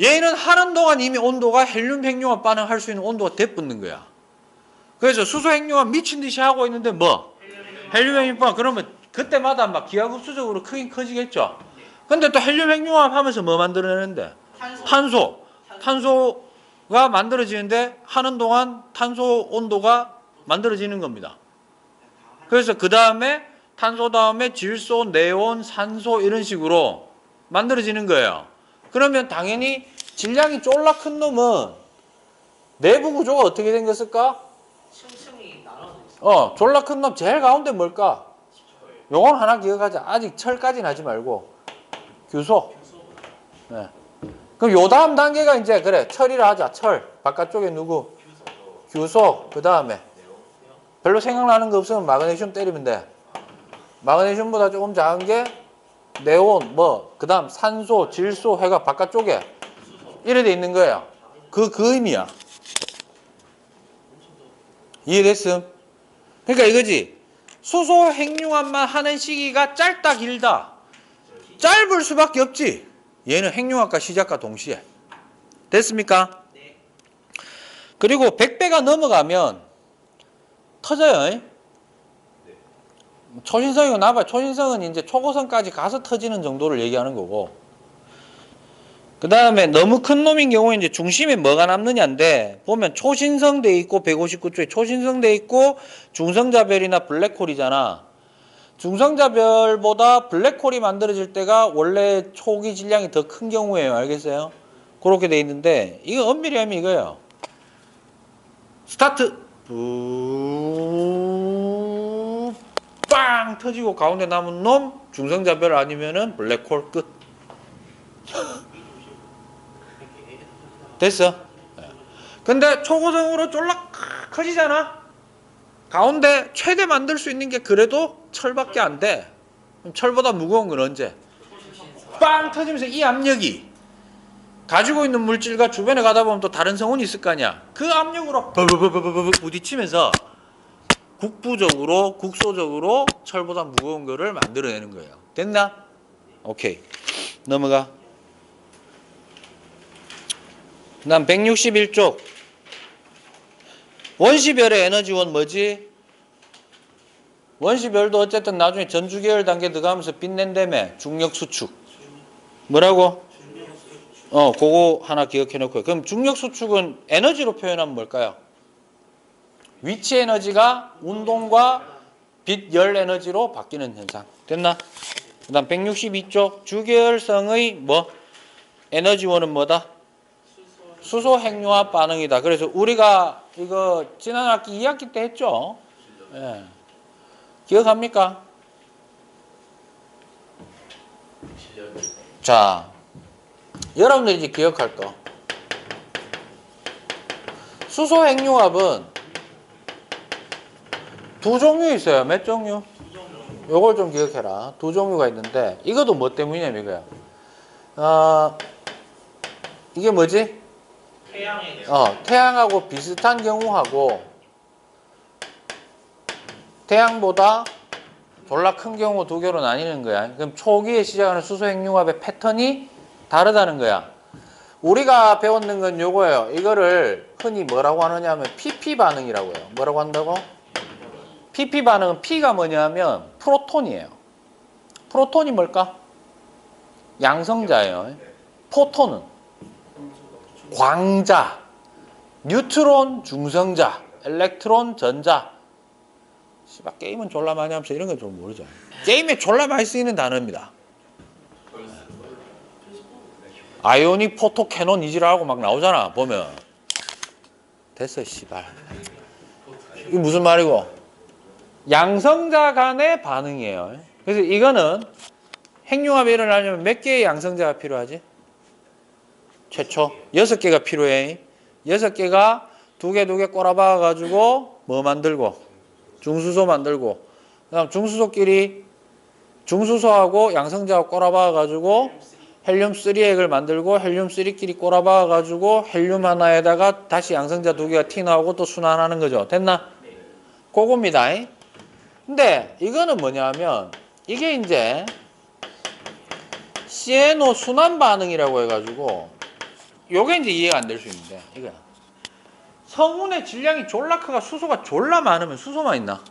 얘는 하는 동안 이미 온도가 헬륨 핵융합 반응할 수 있는 온도가 대붙는 거야. 그래서 수소 핵융합 미친 듯이 하고 있는데 뭐? 헬륨 핵융합 반응. 그러면 그때마다 막 기하급수적으로 크긴 커지겠죠. 근데 또 헬륨 핵융합 하면서 뭐 만들어내는데? 탄소가 만들어지는데 하는 동안 탄소 온도가 만들어지는 겁니다. 그래서 그 다음에 탄소 다음에 질소, 네온, 산소 이런 식으로 만들어지는 거예요. 그러면 당연히 질량이 쫄라 큰 놈은 내부 구조가 어떻게 생겼을까? 층층이 나눠져 있어. 졸라 큰 놈 제일 가운데 뭘까? 요건 하나 기억하자. 아직 철까지는 하지 말고 규소. 네. 그럼 요 다음 단계가 이제 그래 철이라 하자. 철. 바깥쪽에 누구? 규소. 그 다음에 별로 생각나는 거 없으면 마그네슘 때리면 돼. 마그네슘보다 조금 작은 게 네온, 그 다음 산소, 질소 해가 바깥쪽에 이래 돼 있는 거예요. 그 의미야. 이해됐음? 그러니까 이거지. 수소 핵융합만 하는 시기가 짧다 길다. 짧을 수밖에 없지. 얘는 핵융합과 시작과 동시에. 됐습니까? 네. 그리고 100배가 넘어가면 터져요. 초신성이고 나봐요. 초신성은 이제 초고성까지 가서 터지는 정도를 얘기하는 거고. 그 다음에 너무 큰 놈인 경우에 이제 중심에 뭐가 남느냐인데, 보면 초신성 돼 있고, 159쪽에 초신성 돼 있고, 중성자별이나 블랙홀이잖아. 중성자별보다 블랙홀이 만들어질 때가 원래 초기 질량이 더 큰 경우예요. 알겠어요? 그렇게 돼 있는데, 이거 엄밀히 하면 이거예요. 스타트! 빵! 터지고 가운데 남은 놈, 중성자별 아니면은 블랙홀 끝. 됐어? 근데 초고성으로 쫄라 커지잖아. 가운데 최대 만들 수 있는 게 그래도 철밖에 안 돼. 그럼 철보다 무거운 건 언제? 빵 터지면서 이 압력이 가지고 있는 물질과 주변에 가다 보면 또 다른 성운이 있을 거 아니야. 그 압력으로 버버버버버 부딪히면서 국소적으로 철보다 무거운 거를 만들어내는 거예요. 됐나? 오케이. 넘어가. 그다음 161쪽. 원시별의 에너지원 뭐지? 원시별도 어쨌든 나중에 전주계열 단계 들어가면서 빛낸다며. 중력 수축. 뭐라고? 그거 하나 기억해 놓고요. 그럼 중력 수축은 에너지로 표현하면 뭘까요? 위치 에너지가 운동과 빛, 열 에너지로 바뀌는 현상. 됐나? 그 다음 162쪽 주계열성의 뭐? 에너지원은 뭐다? 수소 핵융합 반응이다. 그래서 우리가 이거 지난 학기 2학기 때 했죠? 예. 기억합니까? 자, 여러분들이 이제 기억할 거. 수소 핵융합은 두 종류 있어요. 몇 종류? 요걸 좀 기억해라. 두 종류가 있는데 이것도 뭐 때문이냐면 이거야. 이게 뭐지? 태양하고 비슷한 경우하고 태양보다 졸라 큰 경우 두 개로 나뉘는 거야. 그럼 초기에 시작하는 수소 핵융합의 패턴이 다르다는 거야. 우리가 배웠는 건 요거예요. 이거를 흔히 뭐라고 하느냐 하면 PP 반응이라고 해요. 뭐라고 한다고? PP 반응은 P가 뭐냐면 프로톤이에요. 프로톤이 뭘까? 양성자예요. 포톤은 광자, 뉴트론 중성자, 엘렉트론 전자. 씨발 게임은 졸라 많이 하면서 이런 건 좀 모르죠. 게임에 졸라 많이 쓰이는 단어입니다. 아이오닉 포토 캐논 이지라고 막 나오잖아. 보면 됐어 씨발. 이게 무슨 말이고? 양성자 간의 반응이에요. 그래서 이거는 핵융합이 일어나려면 몇 개의 양성자가 필요하지? 최초 6개가 필요해. 6개가 두 개 꼬라박아 가지고 뭐 만들고 중수소 만들고 그다음 중수소끼리 중수소하고 양성자하고 꼬라박아 가지고 헬륨 3핵을 만들고 헬륨 3끼리 꼬라박아 가지고 헬륨 하나에다가 다시 양성자 두 개가 티 나오고 또 순환하는 거죠. 됐나? 그겁니다. 근데 이거는 뭐냐면 이게 이제 시에노 순환 반응이라고 해가지고 요게 이제 이해가 안 될 수 있는데 이거야. 성운의 질량이 졸라 크가 수소가 졸라 많으면 수소만 있나?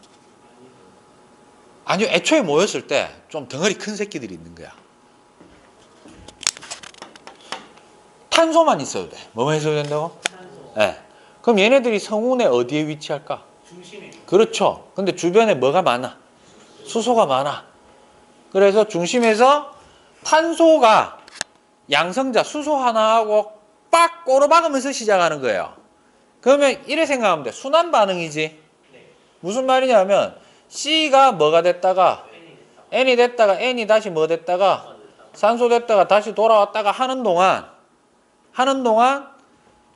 아니요. 애초에 모였을 때 좀 덩어리 큰 새끼들이 있는 거야. 탄소만 있어도 돼. 뭐만 있어도 된다고? 네. 그럼 얘네들이 성운의 어디에 위치할까? 중심에. 그렇죠. 근데 주변에 뭐가 많아? 수소가 많아. 그래서 중심에서 탄소가 양성자 수소 하나하고 빡 꼬르박으면서 시작하는 거예요. 그러면 이래 생각하면 돼. 순환 반응이지. 무슨 말이냐면 C가 뭐가 됐다가 N이 됐다가 N이 다시 뭐 됐다가 산소 됐다가 다시 돌아왔다가 하는 동안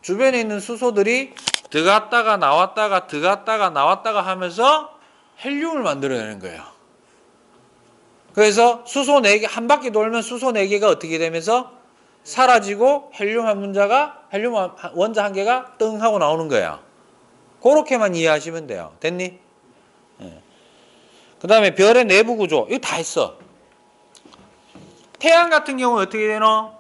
주변에 있는 수소들이 들어갔다가 나왔다가 들어갔다가 나왔다가 하면서 헬륨을 만들어내는 거예요. 그래서 수소 4개 한 바퀴 돌면 수소 4개가 어떻게 되면서 사라지고 헬륨 원자 한 개가 뜬 하고 나오는 거야. 그렇게만 이해하시면 돼요. 됐니? 네. 그 다음에 별의 내부 구조 이거 다 했어. 태양 같은 경우는 어떻게 되노?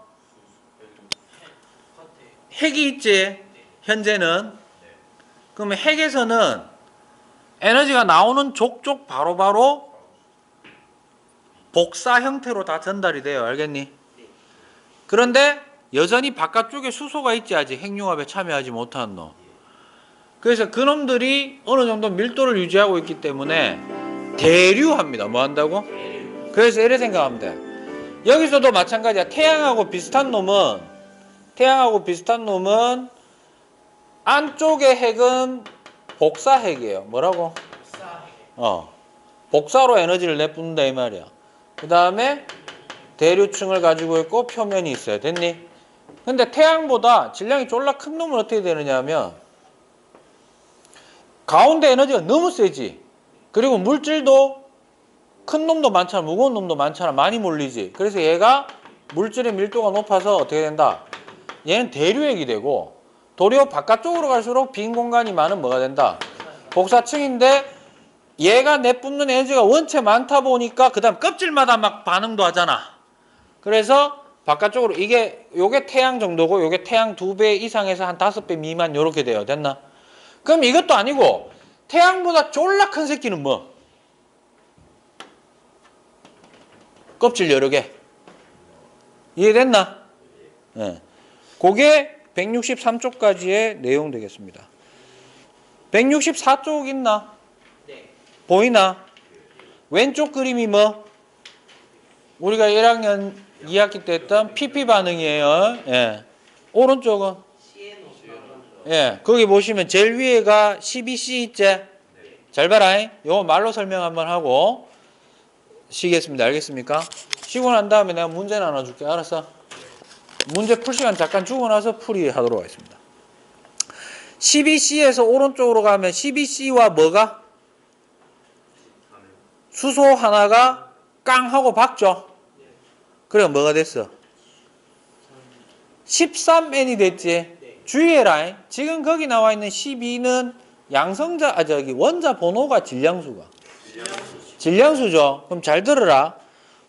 핵이 있지. 현재는. 그러면 핵에서는 에너지가 나오는 족족 바로바로 복사 형태로 다 전달이 돼요. 알겠니? 그런데 여전히 바깥쪽에 수소가 있지. 아직 핵융합에 참여하지 못한 놈. 그래서 그놈들이 어느 정도 밀도를 유지하고 있기 때문에 대류합니다. 뭐 한다고? 그래서 이렇게 생각하면 돼. 여기서도 마찬가지야. 태양하고 비슷한 놈은 안쪽의 핵은 복사 핵이에요. 뭐라고? 복사로 에너지를 내뿜는다 이 말이야. 그 다음에 대류층을 가지고 있고 표면이 있어요. 됐니? 근데 태양보다 질량이 졸라 큰 놈은 어떻게 되느냐 하면 가운데 에너지가 너무 세지. 그리고 물질도 큰 놈도 많잖아. 무거운 놈도 많잖아. 많이 몰리지. 그래서 얘가 물질의 밀도가 높아서 어떻게 된다? 얘는 대류액이 되고 도리어 바깥쪽으로 갈수록 빈 공간이 많은 뭐가 된다? 복사층인데 얘가 내뿜는 에너지가 원체 많다 보니까 그 다음 껍질마다 막 반응도 하잖아. 그래서 바깥쪽으로 요게 태양 정도고 요게 태양 2배 이상에서 한 5배 미만 요렇게 돼요. 됐나? 그럼 이것도 아니고 태양보다 졸라 큰 새끼는 뭐? 껍질 여러 개. 이해됐나? 예. 그게 163쪽까지의 내용 되겠습니다. 164쪽 있나? 네. 보이나? 왼쪽 그림이 뭐? 우리가 1학년 2학기 때 했던 PP 반응이에요. 예. 오른쪽은? CNO. 예. 거기 보시면 제일 위에가 12C 있지? 잘 봐라. 요거 말로 설명 한번 하고 쉬겠습니다. 알겠습니까? 쉬고 난 다음에 내가 문제 나눠줄게. 알았어? 문제 풀 시간 잠깐 주고 나서 풀이하도록 하겠습니다. 12C에서 오른쪽으로 가면 12C와 뭐가? 수소 하나가 깡 하고 박죠? 그래 뭐가 됐어? 13N이 됐지? 주의해라. 지금 거기 나와 있는 12는 원자 번호가 질량수가. 질량수죠. 그럼 잘 들어라.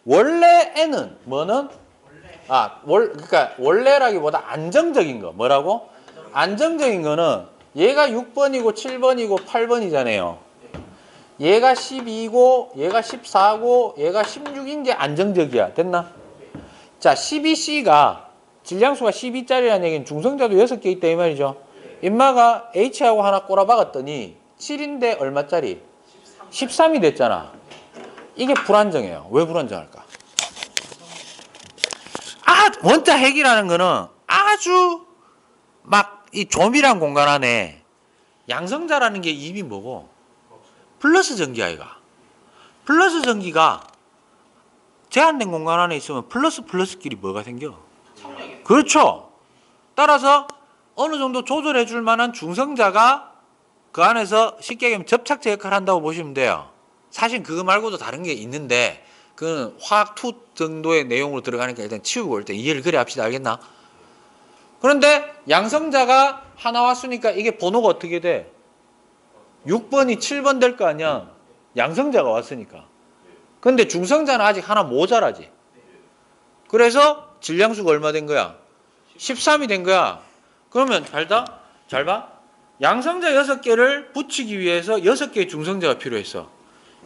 원래 N은 뭐는? 그러니까 원래라기보다 안정적인 거. 뭐라고? 안정적인 거는 얘가 6번이고 7번이고 8번이잖아요. 얘가 12고 얘가 14고 얘가 16인 게 안정적이야. 됐나? 자, 12C가 질량수가 12짜리라는 얘기는 중성자도 6개 있다 이 말이죠. 인마가 H하고 하나 꼬라박았더니 7인데 얼마짜리? 13이 됐잖아. 이게 불안정해요. 왜 불안정할까? 원자 핵이라는 거는 아주 막 이 조밀한 공간 안에 양성자라는 게 이미 뭐고? 플러스 전기 아이가. 플러스 전기가 제한된 공간 안에 있으면 플러스끼리 뭐가 생겨? 그렇죠. 따라서 어느 정도 조절해 줄 만한 중성자가 그 안에서 쉽게 얘기하면 접착제 역할을 한다고 보시면 돼요. 사실 그거 말고도 다른 게 있는데 그건 화학 투 정도의 내용으로 들어가니까 일단 치우고 일단 이해를 그래 합시다. 알겠나? 그런데 양성자가 하나 왔으니까 이게 번호가 어떻게 돼? 6번이 7번 될 거 아니야. 양성자가 왔으니까. 근데 중성자는 아직 하나 모자라지. 그래서 질량수가 얼마 된 거야? 13이 된 거야. 그러면 잘 봐. 양성자 6개를 붙이기 위해서 6개의 중성자가 필요했어.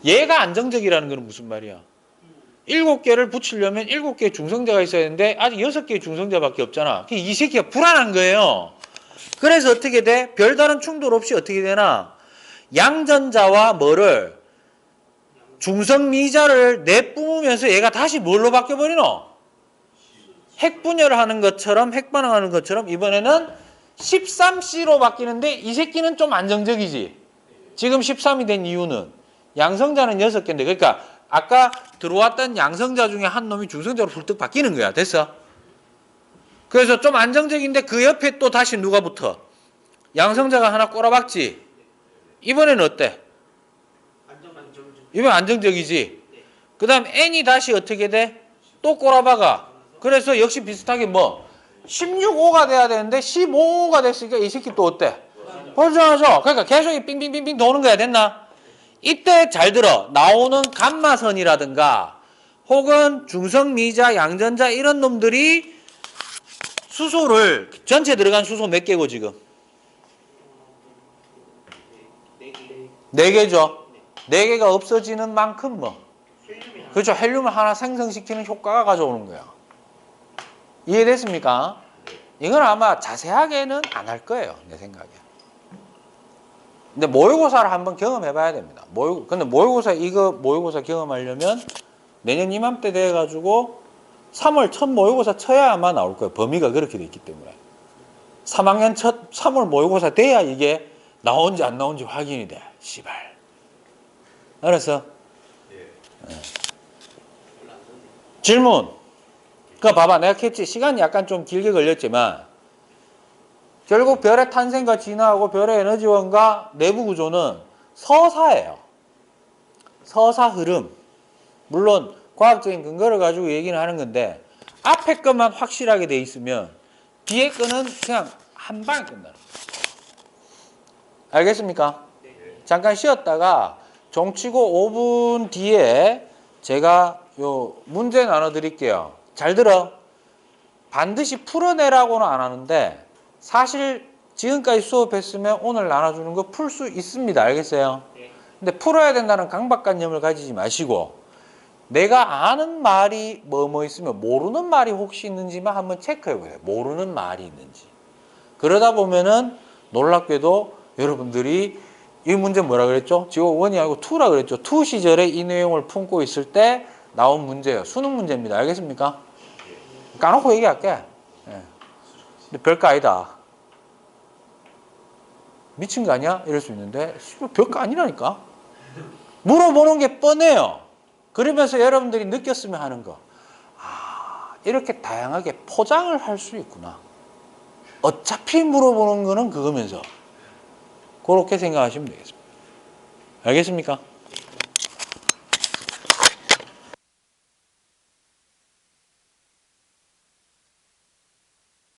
얘가 안정적이라는 건 무슨 말이야? 7개를 붙이려면 7개의 중성자가 있어야 되는데 아직 6개의 중성자밖에 없잖아. 이 새끼가 불안한 거예요. 그래서 어떻게 돼? 별다른 충돌 없이 어떻게 되나? 양전자와 뭐를? 중성미자를 내뿜으면서 얘가 다시 뭘로 바뀌어버리노? 핵분열을 하는 것처럼 핵반응하는 것처럼 이번에는 13C로 바뀌는데 이 새끼는 좀 안정적이지. 지금 13이 된 이유는 양성자는 6개인데 그러니까 아까 들어왔던 양성자 중에 한 놈이 중성자로 훌떡 바뀌는 거야. 됐어? 그래서 좀 안정적인데 그 옆에 또 다시 누가 붙어? 양성자가 하나 꼬라박지. 이번에는 어때? 이번엔 안정적이지. 그 다음 N이 다시 어떻게 돼? 또 꼬라박아. 그래서 역시 비슷하게 뭐 16호가 돼야 되는데 15호가 됐으니까 이 새끼 또 어때? 벌정하죠. 그러니까 계속 빙빙빙빙 도는 거야. 됐나? 이때 잘 들어. 나오는 감마선이라든가 혹은 중성미자, 양전자 이런 놈들이 수소를 전체 들어간 수소 몇 개고 지금? 4개죠. 4개가 없어지는 만큼 뭐? 그렇죠. 헬륨을 하나 생성시키는 효과가 가져오는 거야. 이해됐습니까? 이건 아마 자세하게는 안 할 거예요. 내 생각에. 근데 모의고사를 한번 경험해 봐야 됩니다. 근데 모의고사 경험하려면 내년 이맘때 돼가지고 3월 첫 모의고사 쳐야 아마 나올 거예요. 범위가 그렇게 돼 있기 때문에. 3학년 첫 3월 모의고사 돼야 이게 나온지 안 나온지 확인이 돼. 씨발. 알았어? 네. 질문. 그러니까 봐봐, 내가 했지. 시간이 약간 좀 길게 걸렸지만 결국 별의 탄생과 진화하고 별의 에너지원과 내부 구조는 서사예요. 서사 흐름. 물론 과학적인 근거를 가지고 얘기는 하는 건데 앞에 것만 확실하게 돼 있으면 뒤에 거는 그냥 한 방에 끝나는 거예요. 알겠습니까? 잠깐 쉬었다가 종치고 5분 뒤에 제가 요 문제 나눠 드릴게요. 잘 들어. 반드시 풀어내라고는 안 하는데 사실 지금까지 수업했으면 오늘 나눠주는 거 풀 수 있습니다. 알겠어요? 네. 근데 풀어야 된다는 강박관념을 가지지 마시고 내가 아는 말이 뭐 있으면 모르는 말이 혹시 있는지만 한번 체크해 보세요. 모르는 말이 있는지. 그러다 보면은 놀랍게도 여러분들이 이 문제 뭐라 그랬죠? 지금 1이 아니고 2라 그랬죠. 2 시절에 이 내용을 품고 있을 때 나온 문제예요. 수능 문제입니다. 알겠습니까? 까놓고 얘기할게. 예. 근데 별거 아니다. 미친 거 아니야? 이럴 수 있는데 별거 아니라니까. 물어보는 게 뻔해요. 그러면서 여러분들이 느꼈으면 하는 거. 아, 이렇게 다양하게 포장을 할 수 있구나. 어차피 물어보는 거는 그거면서. 그렇게 생각하시면 되겠습니다. 알겠습니까?